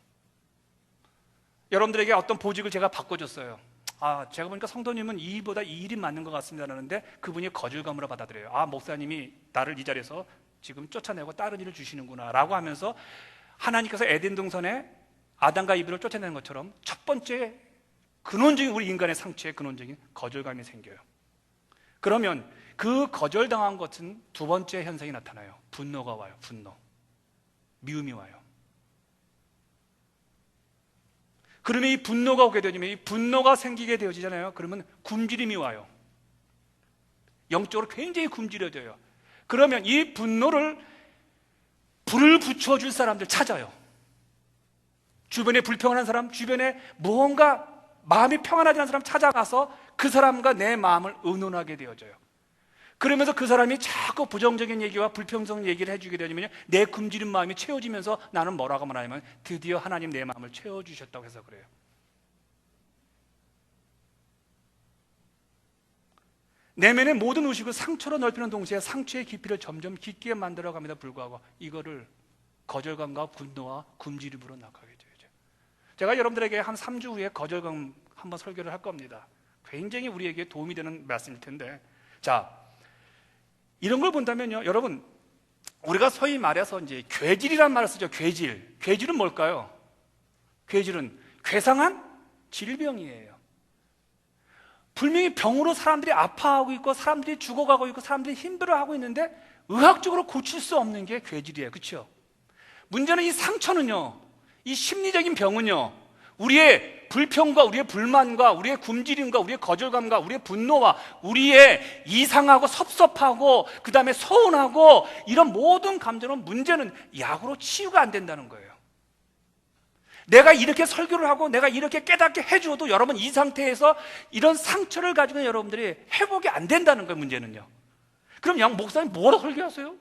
여러분들에게 어떤 보직을 제가 바꿔줬어요. 제가 보니까 성도님은 이 일보다 이 일이 맞는 것 같습니다 라는데 그분이 거절감으로 받아들여요. 목사님이 나를 이 자리에서 지금 쫓아내고 다른 일을 주시는구나 라고 하면서 하나님께서 에덴 동산에 아담과 이브를 쫓아내는 것처럼 첫 번째 근원적인 우리 인간의 상처에 근원적인 거절감이 생겨요. 그러면 그 거절당한 것은 두 번째 현상이 나타나요. 분노가 와요. 분노, 미움이 와요. 그러면 이 분노가 오게 되면, 이 분노가 생기게 되어지잖아요. 그러면 굶주림이 와요. 영적으로 굉장히 굶주려져요. 그러면 이 분노를 불을 붙여줄 사람들 찾아요. 주변에 불평하는 사람, 주변에 무언가 마음이 평안하지 않은 사람 찾아가서 그 사람과 내 마음을 의논하게 되어져요. 그러면서 그 사람이 자꾸 부정적인 얘기와 불평성 얘기를 해주게 되면 내 굶주린 마음이 채워지면서 나는 뭐라고 말하냐면 드디어 하나님 내 마음을 채워주셨다고 해서 그래요. 내면의 모든 의식을 상처로 넓히는 동시에 상처의 깊이를 점점 깊게 만들어갑니다. 불구하고 이거를 거절감과 분노와 굶주림으로 나가게 되죠. 제가 여러분들에게 한 3주 후에 거절감 한번 설교를 할 겁니다. 굉장히 우리에게 도움이 되는 말씀일 텐데, 자, 이런 걸 본다면요, 여러분, 우리가 소위 말해서 이제 괴질이란 말을 쓰죠. 괴질. 괴질은 뭘까요? 괴질은 괴상한 질병이에요. 분명히 병으로 사람들이 아파하고 있고 사람들이 죽어가고 있고 사람들이 힘들어하고 있는데 의학적으로 고칠 수 없는 게 괴질이에요. 그렇죠? 문제는 이 상처는요, 이 심리적인 병은요, 우리의 불평과 우리의 불만과 우리의 굶주림과 우리의 거절감과 우리의 분노와 우리의 이상하고 섭섭하고 그 다음에 서운하고 이런 모든 감정은 문제는 약으로 치유가 안 된다는 거예요. 내가 이렇게 설교를 하고 내가 이렇게 깨닫게 해줘도 여러분 이 상태에서 이런 상처를 가지고 여러분들이 회복이 안 된다는 거예요. 문제는요. 그럼 양 목사님 뭐라 설교하세요?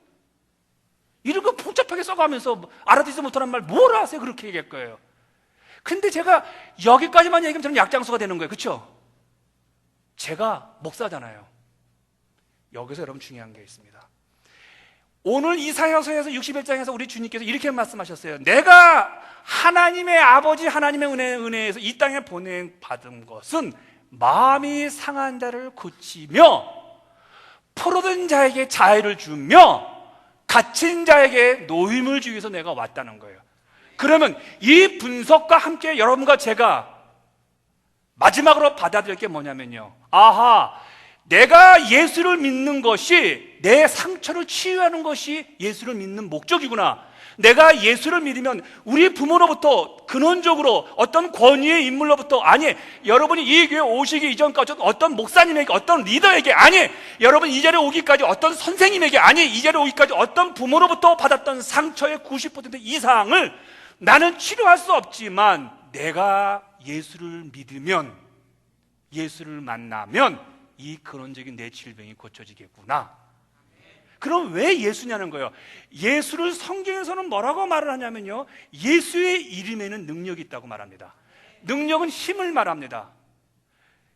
이런 거 복잡하게 써가면서 알아듣지 못하는 말 뭐라 하세요? 그렇게 얘기할 거예요. 근데 제가 여기까지만 얘기하면 저는 약장수가 되는 거예요. 그렇죠? 제가 목사잖아요. 여기서 여러분 중요한 게 있습니다. 오늘 이사야서에서 61장에서 우리 주님께서 이렇게 말씀하셨어요. 내가 하나님의 아버지 하나님의 은혜에서 이 땅에 보내받은 것은 마음이 상한 자를 고치며 포로된 자에게 자유를 주며 갇힌 자에게 노임을 주기 위해서 내가 왔다는 거예요. 그러면 이 분석과 함께 여러분과 제가 마지막으로 받아들일 게 뭐냐면요, 내가 예수를 믿는 것이 내 상처를 치유하는 것이 예수를 믿는 목적이구나. 내가 예수를 믿으면 우리 부모로부터 근원적으로 어떤 권위의 인물로부터, 아니, 여러분이 이 교회 오시기 이전까지 어떤 목사님에게, 어떤 리더에게, 아니, 여러분 이 자리에 오기까지 어떤 선생님에게, 아니, 이 자리에 오기까지 어떤 부모로부터 받았던 상처의 90% 이상을 나는 치료할 수 없지만 내가 예수를 믿으면, 예수를 만나면 이 근원적인 내 질병이 고쳐지겠구나. 그럼 왜 예수냐는 거예요. 예수를 성경에서는 뭐라고 말을 하냐면요, 예수의 이름에는 능력이 있다고 말합니다. 능력은 힘을 말합니다.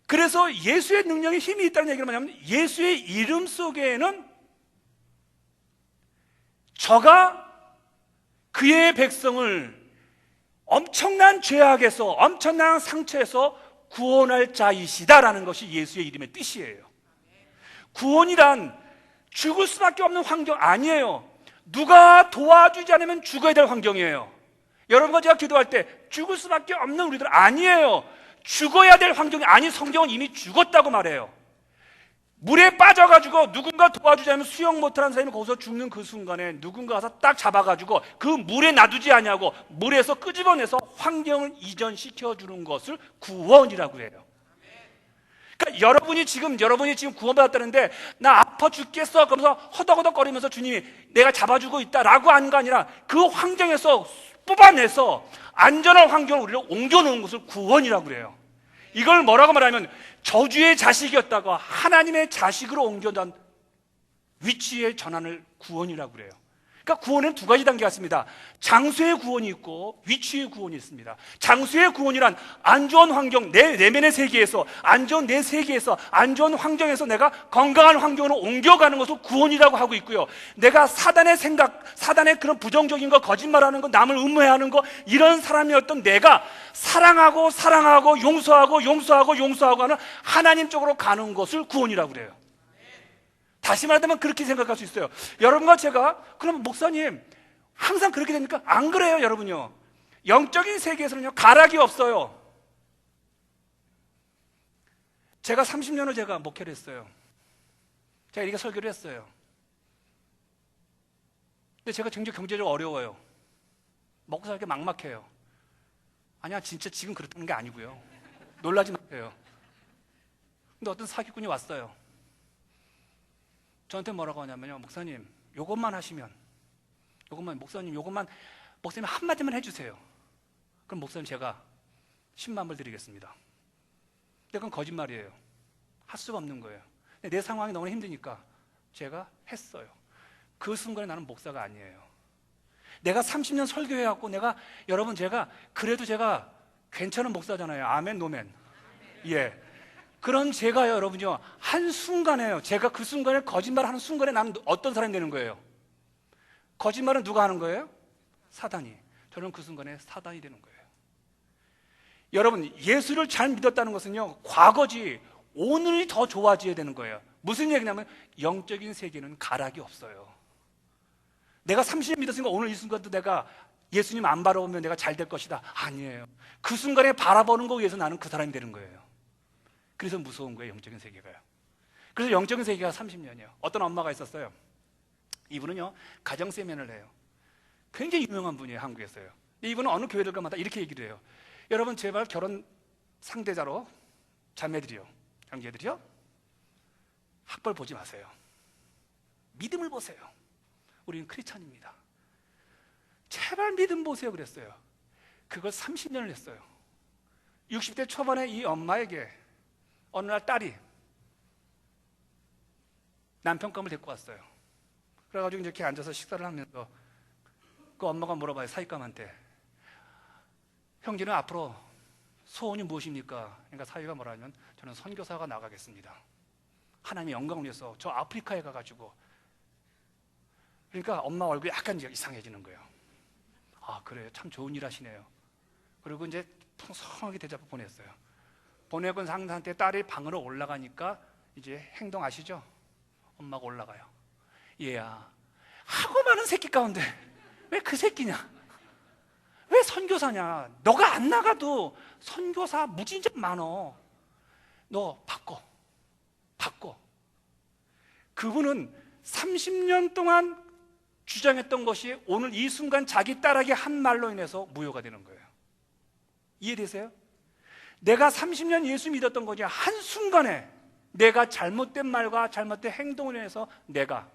그래서 예수의 능력에 힘이 있다는 얘기는 뭐냐면 예수의 이름 속에는 저가 그의 백성을 엄청난 죄악에서, 엄청난 상처에서 구원할 자이시다라는 것이 예수의 이름의 뜻이에요. 구원이란 죽을 수밖에 없는 환경 아니에요. 누가 도와주지 않으면 죽어야 될 환경이에요. 여러분과 제가 기도할 때 죽을 수밖에 없는 우리들 아니에요. 죽어야 될 환경이 아니, 성경은 이미 죽었다고 말해요. 물에 빠져가지고 누군가 도와주지 않으면 수영 못하는 사람이 거기서 죽는 그 순간에 누군가 가서 딱 잡아가지고 그 물에 놔두지 아니하고 물에서 끄집어내서 환경을 이전시켜주는 것을 구원이라고 해요. 그러니까 여러분이 지금 구원받았다는데 나 아파 죽겠어 그러면서 허덕허덕거리면서 주님이 내가 잡아주고 있다라고 하는 거 아니라 그 환경에서 뽑아내서 안전한 환경을 우리를 옮겨놓은 것을 구원이라고 그래요. 이걸 뭐라고 말하면 저주의 자식이었다가 하나님의 자식으로 옮겨난 위치의 전환을 구원이라고 그래요. 그러니까 구원에는 두 가지 단계가 있습니다. 장소의 구원이 있고 위치의 구원이 있습니다. 장소의 구원이란 안 좋은 환경, 내 내면의 세계에서, 안 좋은 내 세계에서, 안 좋은 환경에서 내가 건강한 환경으로 옮겨가는 것을 구원이라고 하고 있고요. 내가 사단의 생각, 사단의 그런 부정적인 거, 거짓말하는 거, 남을 음해하는 거, 이런 사람이었던 내가 사랑하고 용서하고 하는 하나님 쪽으로 가는 것을 구원이라고 그래요. 다시 말하면 그렇게 생각할 수 있어요. 여러분과 제가, 그럼 목사님 항상 그렇게 됩니까? 안 그래요, 여러분요. 영적인 세계에서는요, 가락이 없어요. 제가 30년을 제가 목회를 했어요. 제가 이렇게 설교를 했어요. 근데 제가 굉장히 경제적으로 어려워요. 먹고 살기 막막해요. 아니야, 진짜 지금 그렇다는 게 아니고요. 놀라지 마세요. 근데 어떤 사기꾼이 왔어요. 저한테 뭐라고 하냐면요, 목사님 요것만 하시면, 목사님 한마디만 해주세요. 그럼 목사님 제가 10만 불 드리겠습니다. 근데 그건 거짓말이에요. 할 수가 없는 거예요. 근데 내 상황이 너무 힘드니까 제가 했어요. 그 순간에 나는 목사가 아니에요. 내가 30년 설교해갖고 제가 그래도 제가 괜찮은 목사잖아요. 아멘 노멘. 예. 그런 제가요, 여러분요, 한순간에요, 제가 그 순간에 거짓말하는 순간에 나는 어떤 사람이 되는 거예요? 거짓말은 누가 하는 거예요? 사단이. 저는 그 순간에 사단이 되는 거예요. 여러분, 예수를 잘 믿었다는 것은요, 과거지 오늘이 더 좋아져야 되는 거예요. 무슨 얘기냐면 영적인 세계는 가락이 없어요. 내가 30년 믿었으니까 오늘 이 순간도 내가 예수님 안 바라보면 내가 잘 될 것이다. 아니에요. 그 순간에 바라보는 거 위해서 나는 그 사람이 되는 거예요. 그래서 무서운 거예요, 영적인 세계가요. 그래서 영적인 세계가 30년이에요. 어떤 엄마가 있었어요. 이분은요, 가정세면을 해요. 굉장히 유명한 분이에요, 한국에서요. 근데 이분은 어느 교회를 가마다 이렇게 얘기를 해요. 여러분, 제발 결혼 상대자로 자매들이요, 형제들이요, 학벌 보지 마세요. 믿음을 보세요. 우리는 크리스찬입니다. 제발 믿음 보세요 그랬어요. 그걸 30년을 했어요. 60대 초반에 이 엄마에게 어느 날 딸이 남편감을 데리고 왔어요. 그래가지고 이렇게 앉아서 식사를 하면서 그 엄마가 물어봐요, 사위감한테. 형제는 앞으로 소원이 무엇입니까? 그러니까 사위가 뭐라면, 저는 선교사가 나가겠습니다. 하나님의 영광을 위해서 저 아프리카에 가가지고. 그러니까 엄마 얼굴이 약간 이상해지는 거예요. 아, 그래요, 참 좋은 일 하시네요. 그리고 이제 풍성하게 대접을 보냈어요. 보내고 상사한테 딸이 방으로 올라가니까 이제 행동 아시죠? 엄마가 올라가요. 얘야, 하고 많은 새끼 가운데 왜 그 새끼냐? 왜 선교사냐? 너가 안 나가도 선교사 무진장 많어. 너 바꿔. 그분은 30년 동안 주장했던 것이 오늘 이 순간 자기 딸에게 한 말로 인해서 무효가 되는 거예요. 이해되세요? 내가 30년 예수 믿었던 거지, 한순간에 내가 잘못된 말과 잘못된 행동을 인해서 내가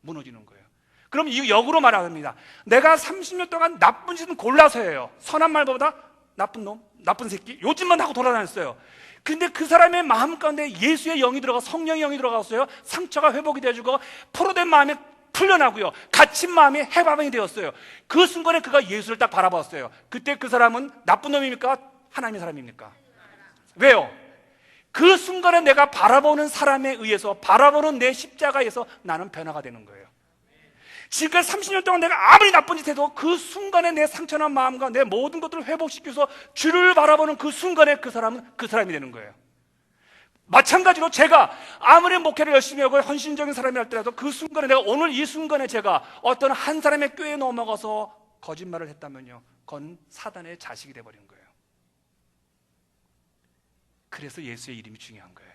무너지는 거예요. 그럼 이 역으로 말합니다. 내가 30년 동안 나쁜 짓은 골라서 해요. 선한 말보다 나쁜 놈, 나쁜 새끼, 요즘만 하고 돌아다녔어요. 근데 그 사람의 마음 가운데 예수의 영이 들어가, 성령의 영이 들어갔어요. 상처가 회복이 되어주고 포로된 마음이 풀려나고요, 갇힌 마음이 해방이 되었어요. 그 순간에 그가 예수를 딱 바라봤어요. 그때 그 사람은 나쁜 놈입니까? 하나님의 사람입니까? 왜요? 그 순간에 내가 바라보는 사람에 의해서, 바라보는 내 십자가에서 나는 변화가 되는 거예요. 지금까지 30년 동안 내가 아무리 나쁜 짓 해도 그 순간에 내 상처난 마음과 내 모든 것들을 회복시켜서 주를 바라보는 그 순간에 그 사람은 그 사람이 되는 거예요. 마찬가지로 제가 아무리 목회를 열심히 하고 헌신적인 사람이 할지라도 그 순간에, 내가 오늘 이 순간에 제가 어떤 한 사람의 꾀에 넘어가서 거짓말을 했다면요, 그건 사단의 자식이 돼버린 거예요. 그래서 예수의 이름이 중요한 거예요.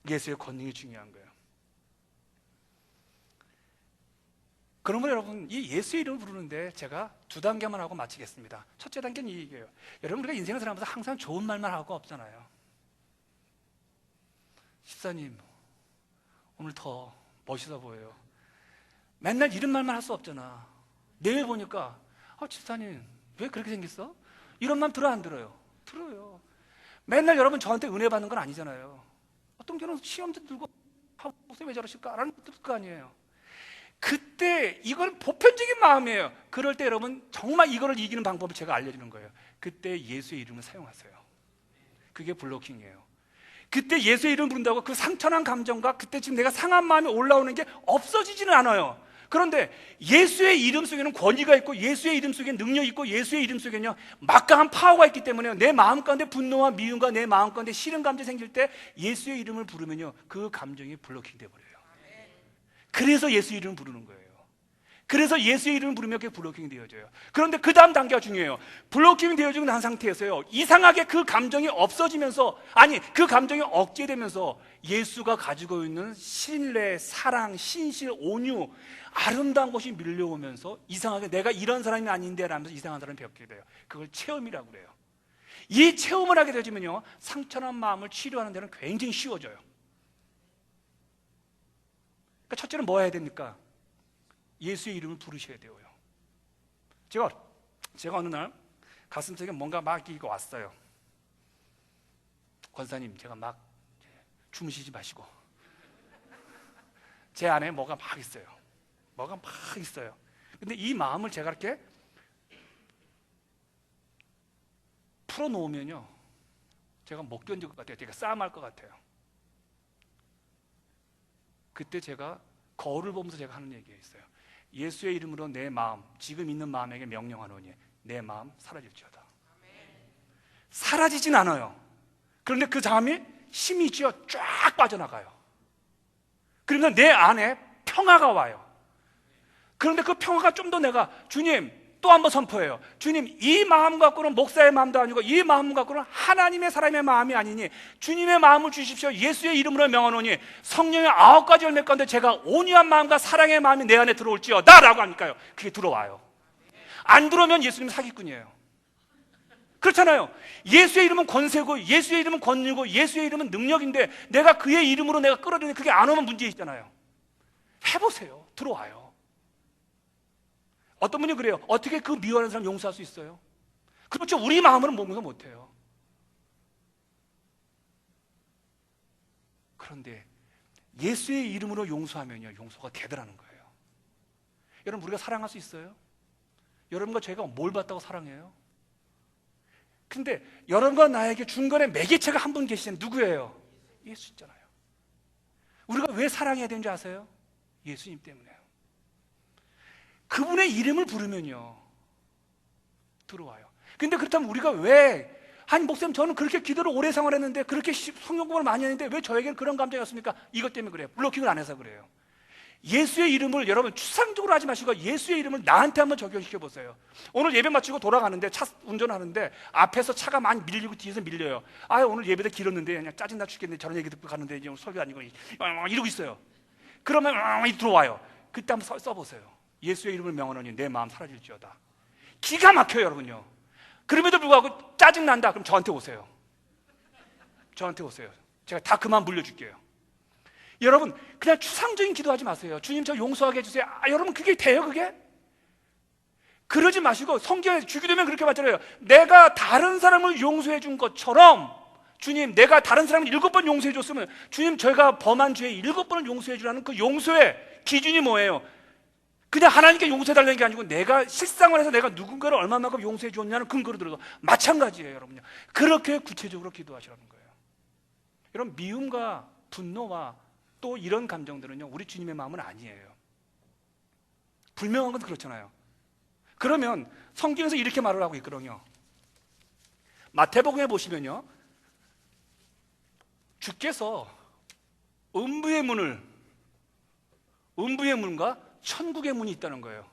예수의 권능이 중요한 거예요. 그러면 여러분, 이 예수의 이름을 부르는데 제가 두 단계만 하고 마치겠습니다. 첫째 단계는 이 얘기예요. 여러분, 우리가 인생을 살아가면서 항상 좋은 말만 하고 없잖아요. 집사님, 오늘 더 멋있어 보여요. 맨날 이런 말만 할 수 없잖아. 내일 보니까, 집사님 왜 그렇게 생겼어? 이런 말 들어 안 들어요? 들어요. 맨날 여러분 저한테 은혜 받는 건 아니잖아요. 어떤 경우는 시험도 들고, 목사님 왜 저러실까? 라는 것도 들 거 아니에요. 그때 이건 보편적인 마음이에요. 그럴 때 여러분 정말 이거를 이기는 방법을 제가 알려주는 거예요. 그때 예수의 이름을 사용하세요. 그게 블로킹이에요. 그때 예수의 이름을 부른다고 그 상처난 감정과 그때 지금 내가 상한 마음이 올라오는 게 없어지지는 않아요. 그런데 예수의 이름 속에는 권위가 있고 예수의 이름 속에는 능력이 있고 예수의 이름 속에는요 막강한 파워가 있기 때문에 내 마음 가운데 분노와 미움과 내 마음 가운데 싫은 감정이 생길 때 예수의 이름을 부르면요 그 감정이 블로킹 돼버려요. 그래서 예수 이름을 부르는 거예요. 그래서 예수의 이름을 부르면 그게 블로킹이 되어져요. 그런데 그 다음 단계가 중요해요. 블로킹이 되어지고 난 상태에서요 이상하게 그 감정이 없어지면서, 아니 그 감정이 억제되면서 예수가 가지고 있는 신뢰, 사랑, 신실, 온유, 아름다운 것이 밀려오면서 이상하게 내가 이런 사람이 아닌데 라면서 이상한 사람이 배우게 돼요. 그걸 체험이라고 그래요. 이 체험을 하게 되면요 상처난 마음을 치료하는 데는 굉장히 쉬워져요. 그러니까 첫째는 뭐 해야 됩니까? 예수의 이름을 부르셔야 돼요. 제가 어느 날 가슴속에 뭔가 막 이거 왔어요. 권사님, 제가 막 주무시지 마시고 제 안에 뭐가 막 있어요. 뭐가 막 있어요. 근데 이 마음을 제가 이렇게 풀어놓으면요 제가 못 견딜 것 같아요. 제가 싸움할 것 같아요. 그때 제가 거울을 보면서 제가 하는 얘기가 있어요. 예수의 이름으로 내 마음, 지금 있는 마음에게 명령하노니 내 마음 사라질지어다. 사라지진 않아요. 그런데 그 다음에 힘이 있지요 쫙 빠져나가요. 그러면 내 안에 평화가 와요. 그런데 그 평화가 좀 더 내가 주님 또 한 번 선포해요. 주님 이 마음 갖고는 목사의 마음도 아니고 이 마음 갖고는 하나님의 사람의 마음이 아니니 주님의 마음을 주십시오. 예수의 이름으로 명하노니 성령의 9가지 열매 가운데 제가 온유한 마음과 사랑의 마음이 내 안에 들어올지어다 라고 하니까요 그게 들어와요. 안 들어오면 예수님 사기꾼이에요. 그렇잖아요. 예수의 이름은 권세고 예수의 이름은 권위고 예수의 이름은 능력인데 내가 그의 이름으로 내가 끌어들이는 그게 안 오면 문제 있잖아요. 해보세요. 들어와요. 어떤 분이 그래요. 어떻게 그 미워하는 사람 용서할 수 있어요? 그렇죠. 우리 마음으로는 용서 못해요. 그런데 예수의 이름으로 용서하면요 용서가 되더라는 거예요. 여러분 우리가 사랑할 수 있어요? 여러분과 저희가 뭘 받다고 사랑해요? 근데 여러분과 나에게 중간에 매개체가 한 분 계시잖아요. 누구예요? 예수 있잖아요. 우리가 왜 사랑해야 되는지 아세요? 예수님 때문에요. 그분의 이름을 부르면요 들어와요. 근데 그렇다면 우리가 왜 아니 목사님 저는 그렇게 기도를 오래 생활했는데 그렇게 성경 공부를 많이 했는데 왜 저에게는 그런 감정이 없습니까? 이것 때문에 그래요. 블로킹을 안 해서 그래요. 예수의 이름을 여러분 추상적으로 하지 마시고 예수의 이름을 나한테 한번 적용시켜 보세요. 오늘 예배 마치고 돌아가는데 차 운전하는데 앞에서 차가 많이 밀리고 뒤에서 밀려요. 아 오늘 예배도 길었는데 그냥 짜증나 죽겠는데 저런 얘기 듣고 가는데 이제 설교 아니고 이러고 있어요. 그러면 들어와요. 그때 한번 써보세요. 예수의 이름을 명하노니 내 마음 사라질지어다. 기가 막혀요 여러분요. 그럼에도 불구하고 짜증난다 그럼 저한테 오세요. 저한테 오세요. 제가 다 그만 물려줄게요. 여러분 그냥 추상적인 기도하지 마세요. 주님 저 용서하게 해주세요. 여러분 그게 돼요 그게? 그러지 마시고 성경에 주기도면 그렇게 말잖아요. 내가 다른 사람을 용서해 준 것처럼 주님 내가 다른 사람을 7번 용서해 줬으면 주님 저희가 범한 죄에 7번을 용서해 주라는 그 용서의 기준이 뭐예요? 그냥 하나님께 용서해달라는 게 아니고 내가 실상을 해서 내가 누군가를 얼마만큼 용서해 줬냐는 근거로 들어서 마찬가지예요 여러분요. 그렇게 구체적으로 기도하시라는 거예요. 여러분 미움과 분노와 또 이런 감정들은요 우리 주님의 마음은 아니에요. 불명한 건 그렇잖아요. 그러면 성경에서 이렇게 말을 하고 있거든요. 마태복음에 보시면요 주께서 음부의 문과 천국의 문이 있다는 거예요.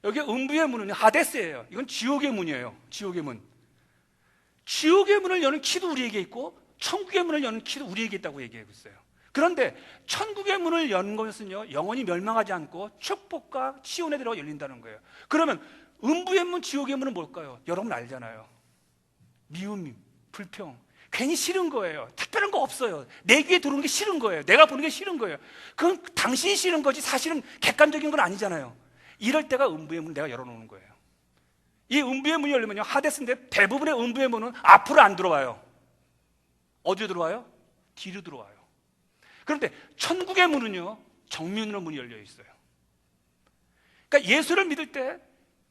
여기 음부의 문은 하데스예요. 이건 지옥의 문이에요. 지옥의 문. 지옥의 문을 여는 키도 우리에게 있고 천국의 문을 여는 키도 우리에게 있다고 얘기하고 있어요. 그런데 천국의 문을 여는 것은요 영원히 멸망하지 않고 축복과 치원에 들어가 열린다는 거예요. 그러면 음부의 문, 지옥의 문은 뭘까요? 여러분 알잖아요. 미움, 불평, 괜히 싫은 거예요. 특별한 거 없어요. 내 귀에 들어오는 게 싫은 거예요. 내가 보는 게 싫은 거예요. 그건 당신이 싫은 거지 사실은 객관적인 건 아니잖아요. 이럴 때가 음부의 문 내가 열어놓는 거예요. 이 음부의 문이 열리면요 하데스인데 대부분의 음부의 문은 앞으로 안 들어와요. 어디로 들어와요? 뒤로 들어와요. 그런데 천국의 문은요 정면으로 문이 열려 있어요. 그러니까 예수를 믿을 때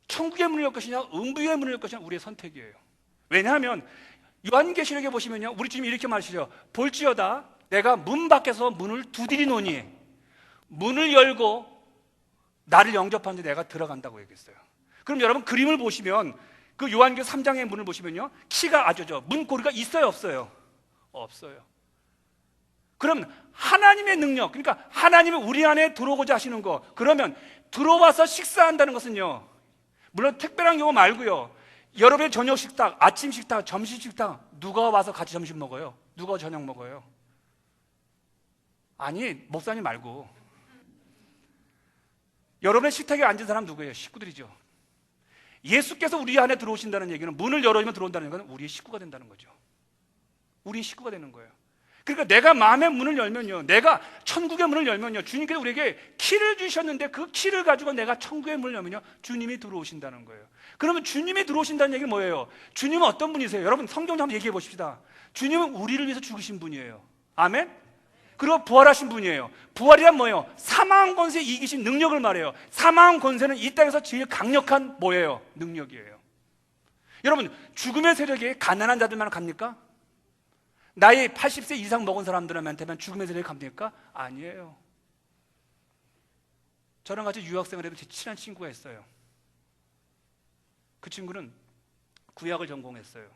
천국의 문을 열 것이냐 음부의 문을 열 것이냐 우리의 선택이에요. 왜냐하면 요한계시록에 보시면요, 우리 주님이 이렇게 말하시죠. 볼지어다 내가 문 밖에서 문을 두드리노니 문을 열고 나를 영접하는데 내가 들어간다고 얘기했어요. 그럼 여러분 그림을 보시면 그 요한계시록 3장의 문을 보시면요, 키가 아주죠. 문고리가 있어요 없어요? 없어요. 그럼 하나님의 능력, 그러니까 하나님이 우리 안에 들어오고자 하시는 거, 그러면 들어와서 식사한다는 것은요, 물론 특별한 경우 말고요, 여러분의 저녁 식탁, 아침 식탁, 점심 식탁, 누가 와서 같이 점심 먹어요? 누가 저녁 먹어요? 아니, 목사님 말고 여러분의 식탁에 앉은 사람 누구예요? 식구들이죠. 예수께서 우리 안에 들어오신다는 얘기는, 문을 열어주면 들어온다는 건 우리의 식구가 된다는 거죠. 우리의 식구가 되는 거예요. 그러니까 내가 마음의 문을 열면요, 내가 천국의 문을 열면요, 주님께서 우리에게 키를 주셨는데 그 키를 가지고 내가 천국의 문을 열면요, 주님이 들어오신다는 거예요. 그러면 주님이 들어오신다는 얘기는 뭐예요? 주님은 어떤 분이세요? 여러분 성경 좀 한번 얘기해 보십시다. 주님은 우리를 위해서 죽으신 분이에요. 아멘? 그리고 부활하신 분이에요. 부활이란 뭐예요? 사망 권세에 이기신 능력을 말해요. 사망 권세는 이 땅에서 제일 강력한 뭐예요? 능력이에요. 여러분 죽음의 세력이 가난한 자들만 갑니까? 나이 80세 이상 먹은 사람들한테만 죽음의 세력이 갑니까? 아니에요. 저랑 같이 유학생을 해도 제 친한 친구가 있어요. 그 친구는 구약을 전공했어요.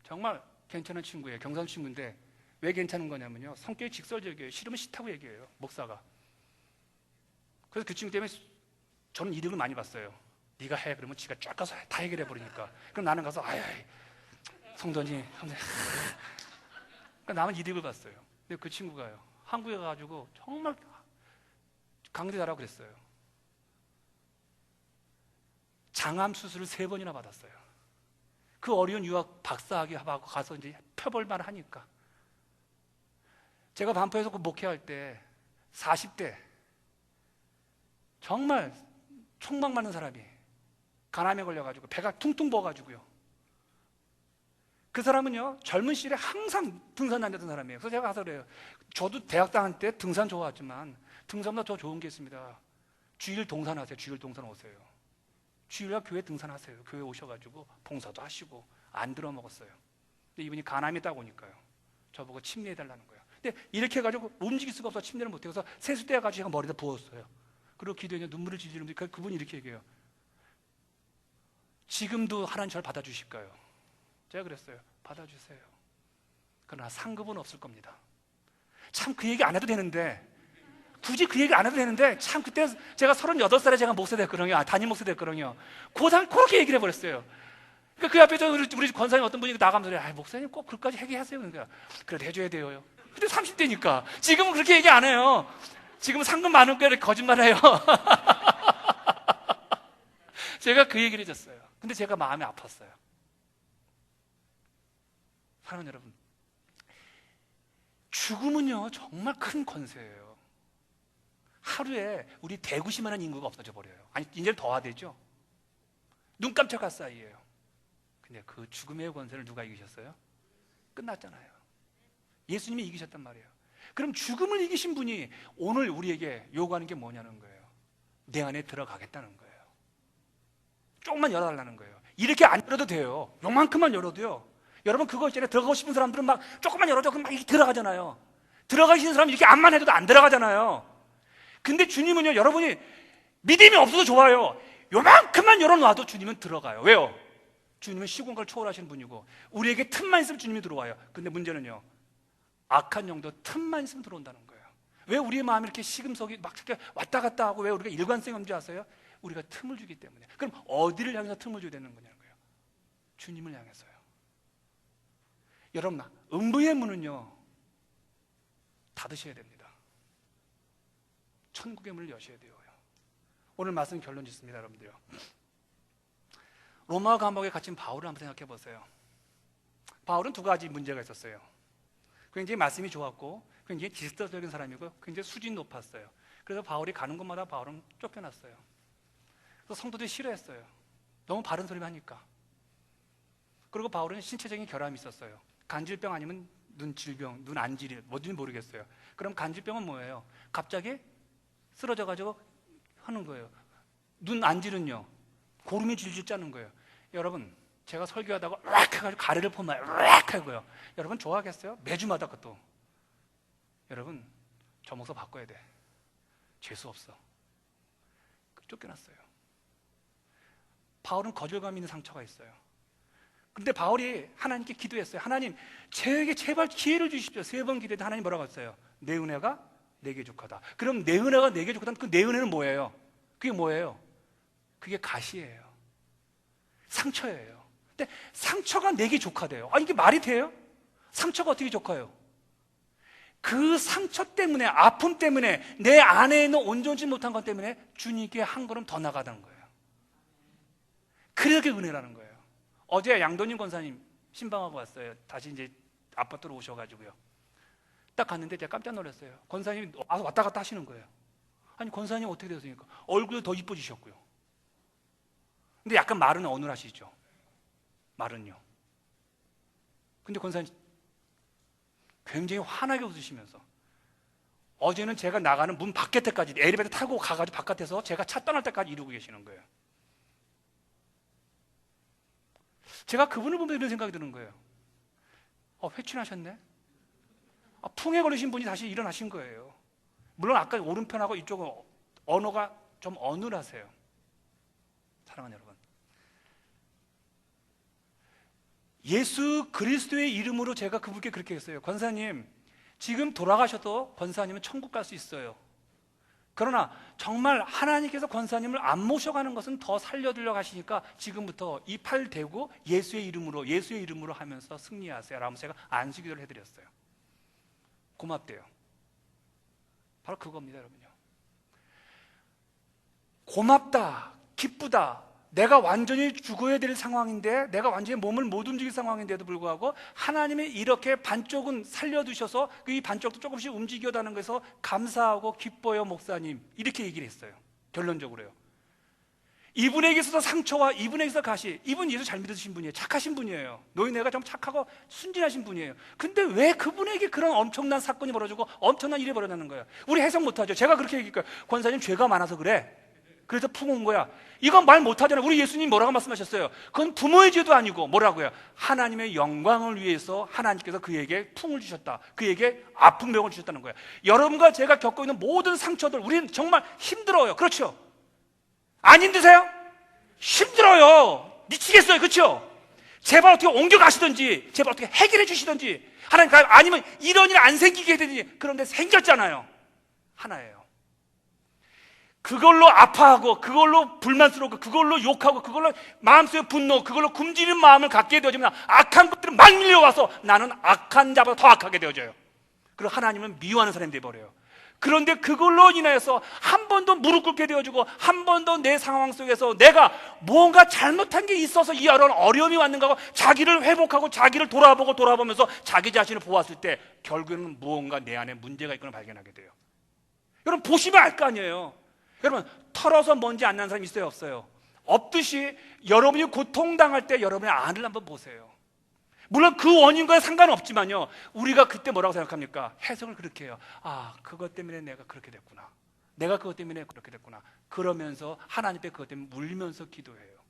정말 괜찮은 친구예요. 경상 친구인데 왜 괜찮은 거냐면요, 성격이 직설적이에요. 싫으면 싫다고 얘기해요, 목사가. 그래서 그 친구 때문에 저는 이득을 많이 봤어요. 네가 해 그러면 지가 쫙 가서 다 해결해 버리니까. 그럼 나는 가서 아이 성도님 그러니까 나만 이득을 봤어요. 근데 그 친구가요, 한국에 가가지고 정말 강대 잘하고 그랬어요. 장암 수술을 3번이나 받았어요. 그 어려운 유학 박사학위 하고 가서 이제 펴볼만 하니까. 제가 반포에서 그 목회할 때 40대 정말 총망 맞는 사람이 간암에 걸려가지고 배가 퉁퉁 부어가지고요, 그 사람은요 젊은 시절에 항상 등산 다녔던 사람이에요. 그래서 제가 가서 그래요, 저도 대학 다닐 때 등산 좋아했지만 등산보다 더 좋은 게 있습니다. 주일 동산하세요. 주일 동산 오세요. 주일날 교회 등산하세요. 교회 오셔가지고 봉사도 하시고 안 들어 먹었어요. 근데 이분이 간암이 딱 오니까요, 저보고 침례해달라는 거예요. 근데 이렇게 해가지고 움직일 수가 없어 침례를 못해서 세수대 가지고 제가 머리다 부었어요. 그리고 기도했냐 눈물을 지지는데 그분이 이렇게 얘기해요. 지금도 하나님 저를 받아주실까요? 제가 그랬어요. 받아주세요. 그러나 상급은 없을 겁니다. 참 그 얘기 안 해도 되는데, 굳이 그 얘기 안 해도 되는데, 참 그때 제가 38살에 제가 목사 됐거든요. 담임 목사 됐거든요. 그렇게 얘기를 해버렸어요. 그러니까 그 앞에서 우리 권사님 어떤 분이 나가면서 아 목사님 꼭 그까지 회개하세요. 그러니까 그래도 해줘야 돼요. 근데 30대니까 지금은 그렇게 얘기 안 해요. 지금은 상금 많은 거 거짓말해요. 제가 그 얘기를 해줬어요. 근데 제가 마음이 아팠어요. 사랑하는 여러분, 죽음은요 정말 큰 권세예요. 하루에 우리 190만한 인구가 없어져 버려요. 아니 이제는 더화되죠. 눈 깜짝할 사이에요. 근데 그 죽음의 권세를 누가 이기셨어요? 끝났잖아요. 예수님이 이기셨단 말이에요. 그럼 죽음을 이기신 분이 오늘 우리에게 요구하는 게 뭐냐는 거예요. 내 안에 들어가겠다는 거예요. 조금만 열어달라는 거예요. 이렇게 안 열어도 돼요. 요만큼만 열어도요. 여러분 그거 있잖아요. 들어가고 싶은 사람들은 막 조금만 열어도 막 이렇게 들어가잖아요. 들어가시는 사람은 이렇게 앞만 해도 안 들어가잖아요. 근데 주님은요, 여러분이 믿음이 없어도 좋아요. 요만큼만 열어놔도 주님은 들어가요. 왜요? 주님은 시공간을 초월하시는 분이고 우리에게 틈만 있으면 주님이 들어와요. 근데 문제는요, 악한 영도 틈만 있으면 들어온다는 거예요. 왜 우리의 마음이 이렇게 시금석이 막 이렇게 왔다 갔다 하고 왜 우리가 일관성이 없는지 아세요? 우리가 틈을 주기 때문에. 그럼 어디를 향해서 틈을 줘야 되는 거냐는 거예요. 주님을 향해서요. 여러분, 음부의 문은요 닫으셔야 됩니다. 천국의 문을 여셔야 돼요. 오늘 말씀 결론 짓습니다, 여러분들요. 로마 감옥에 갇힌 바울을 한번 생각해 보세요. 바울은 2가지 문제가 있었어요. 굉장히 말씀이 좋았고 굉장히 지식적인 사람이고 굉장히 수준이 높았어요. 그래서 바울이 가는 곳마다 바울은 쫓겨났어요. 그래서 성도들이 싫어했어요. 너무 바른 소리만 하니까. 그리고 바울은 신체적인 결함이 있었어요. 간질병 아니면 눈질병, 눈안질이 뭐든지 모르겠어요. 그럼 간질병은 뭐예요? 갑자기 쓰러져가지고 하는 거예요. 눈 안질은요 고름이 질질 짜는 거예요. 여러분, 제가 설교하다가 으악 해가지고 가래를 폼아요. 으악 하고요. 여러분 좋아하겠어요? 매주마다 그것도. 여러분, 저 목사 바꿔야 돼. 재수 없어. 쫓겨났어요. 바울은 거절감 있는 상처가 있어요. 근데 바울이 하나님께 기도했어요. 하나님, 저에게 제발 기회를 주십시오. 3번 기도했는데 하나님 뭐라고 했어요? 내 은혜가 내게 족하다. 그럼 내 은혜가 내게 족하다면 그 내 은혜는 뭐예요? 그게 뭐예요? 그게 가시예요. 상처예요. 근데 상처가 내게 족하대요. 아, 이게 말이 돼요? 상처가 어떻게 족해요? 그 상처 때문에, 아픔 때문에, 내 안에 있는 온전치 못한 것 때문에 주님께 한 걸음 더 나가다는 거예요. 그렇게 은혜라는 거예요. 어제 양도님 권사님 신방하고 왔어요. 다시 이제 아파트로 오셔가지고요. 딱 갔는데 제가 깜짝 놀랐어요. 권사님이 왔다 갔다 하시는 거예요. 아니, 권사님 어떻게 되셨습니까? 얼굴도 더 이뻐지셨고요. 근데 약간 말은 어눌하시죠? 말은요. 근데 권사님 굉장히 환하게 웃으시면서, 어제는 제가 나가는 문 밖에 때까지 엘리베이터 타고 가가지고 바깥에서 제가 차 떠날 때까지 이러고 계시는 거예요. 제가 그분을 보면서 이런 생각이 드는 거예요. 회춘하셨네? 풍에 걸리신 분이 다시 일어나신 거예요. 물론 아까 오른편하고 이쪽은 언어가 좀 어눌하세요. 사랑하는 여러분, 예수 그리스도의 이름으로 제가 그분께 그렇게 했어요. 권사님, 지금 돌아가셔도 권사님은 천국 갈 수 있어요. 그러나 정말 하나님께서 권사님을 안 모셔가는 것은 더 살려두려고 하시니까 지금부터 이 팔 대고 예수의 이름으로 하면서 승리하세요 라고 제가 안수기도를 해드렸어요. 고맙대요. 바로 그겁니다, 여러분요. 고맙다, 기쁘다. 내가 완전히 죽어야 될 상황인데, 내가 완전히 몸을 못 움직일 상황인데도 불구하고 하나님이 이렇게 반쪽은 살려두셔서 이 반쪽도 조금씩 움직여다는 것에서 감사하고 기뻐요 목사님, 이렇게 얘기를 했어요. 결론적으로요. 이분에게 있어서 상처와 이분에게 있어서 가시, 이분 예수 잘 믿으신 분이에요. 착하신 분이에요. 노인네가 좀 착하고 순진하신 분이에요. 근데 왜 그분에게 그런 엄청난 사건이 벌어지고 엄청난 일이 벌어지는 거예요? 우리 해석 못하죠. 제가 그렇게 얘기할까요? 권사님 죄가 많아서 그래, 그래서 풍 온 거야. 이건 말 못하잖아요. 우리 예수님 뭐라고 말씀하셨어요? 그건 부모의 죄도 아니고 뭐라고요? 하나님의 영광을 위해서 하나님께서 그에게 풍을 주셨다. 그에게 아픈 병을 주셨다는 거예요. 여러분과 제가 겪고 있는 모든 상처들, 우리는 정말 힘들어요. 그렇죠? 안 힘드세요? 힘들어요. 미치겠어요. 그렇죠? 제발 어떻게 옮겨가시든지, 제발 어떻게 해결해 주시든지, 하나님, 아니면 이런 일 안 생기게 해드리든지. 그런데 생겼잖아요. 하나예요. 그걸로 아파하고, 그걸로 불만스럽고, 그걸로 욕하고, 그걸로 마음속에 분노, 그걸로 굶주린 마음을 갖게 되어지면 악한 것들은 막 밀려와서 나는 악한 자보다 더 악하게 되어져요. 그리고 하나님은 미워하는 사람이 되어버려요. 그런데 그걸로 인하여서 한 번 더 무릎 꿇게 되어지고, 한 번 더 내 상황 속에서 내가 뭔가 잘못한 게 있어서 이 어려움이 왔는가 하고 자기를 회복하고 자기를 돌아보면서 자기 자신을 보았을 때 결국에는 무언가 내 안에 문제가 있구나 발견하게 돼요. 여러분 보시면 알 거 아니에요. 여러분, 털어서 먼지 안 나는 사람 있어요, 없어요? 없듯이 여러분이 고통당할 때 여러분의 안을 한번 보세요. 물론 그 원인과는 상관없지만요, 우리가 그때 뭐라고 생각합니까? 해석을 그렇게 해요. 아, 그것 때문에 내가 그렇게 됐구나, 내가 그것 때문에 그렇게 됐구나. 그러면서 하나님 앞에 그것 때문에 울면서 기도해요.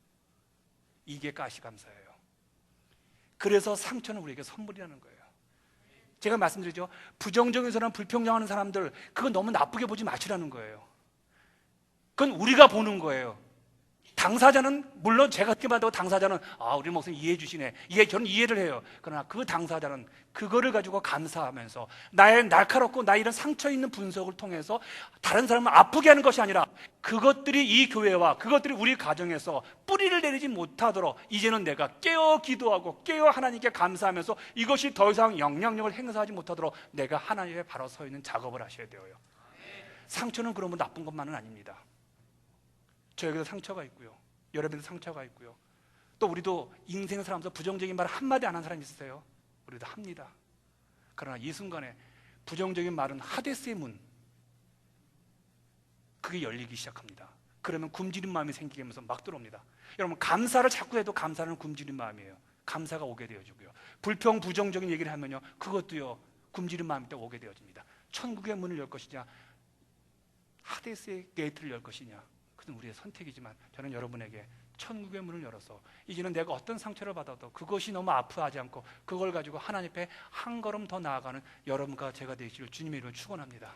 이게 가시감사예요. 그래서 상처는 우리에게 선물이라는 거예요. 제가 말씀드리죠, 부정적인 사람, 불평정하는 사람들, 그건 너무 나쁘게 보지 마시라는 거예요. 그건 우리가 보는 거예요. 당사자는, 물론 제가 그렇게 말한다고 당사자는 우리 목사님 이해해 주시네, 저는 이해를 해요. 그러나 그 당사자는 그거를 가지고 감사하면서 나의 날카롭고 나의 이런 상처 있는 분석을 통해서 다른 사람을 아프게 하는 것이 아니라, 그것들이 이 교회와 그것들이 우리 가정에서 뿌리를 내리지 못하도록 이제는 내가 깨어 기도하고 깨어 하나님께 감사하면서 이것이 더 이상 영향력을 행사하지 못하도록 내가 하나님의 바로 서 있는 작업을 하셔야 돼요. 상처는 그러면 나쁜 것만은 아닙니다. 저에게도 상처가 있고요, 여러분도 상처가 있고요, 또 우리도 인생을 살아가면서 부정적인 말 한마디 안 한 사람이 있으세요? 우리도 합니다. 그러나 이 순간에 부정적인 말은 하데스의 문, 그게 열리기 시작합니다. 그러면 굶주린 마음이 생기게 하면서 막 들어옵니다. 여러분, 감사를 자꾸 해도 감사는 굶주린 마음이에요. 감사가 오게 되어지고요, 불평 부정적인 얘기를 하면요, 그것도요 굶주린 마음이 또 오게 되어집니다. 천국의 문을 열 것이냐, 하데스의 게이트를 열 것이냐, 그건 우리의 선택이지만 저는 여러분에게 천국의 문을 열어서 이제는 내가 어떤 상처를 받아도 그것이 너무 아파하지 않고 그걸 가지고 하나님 앞에 한 걸음 더 나아가는 여러분과 제가 되시길 주님의 이름으로 축원합니다.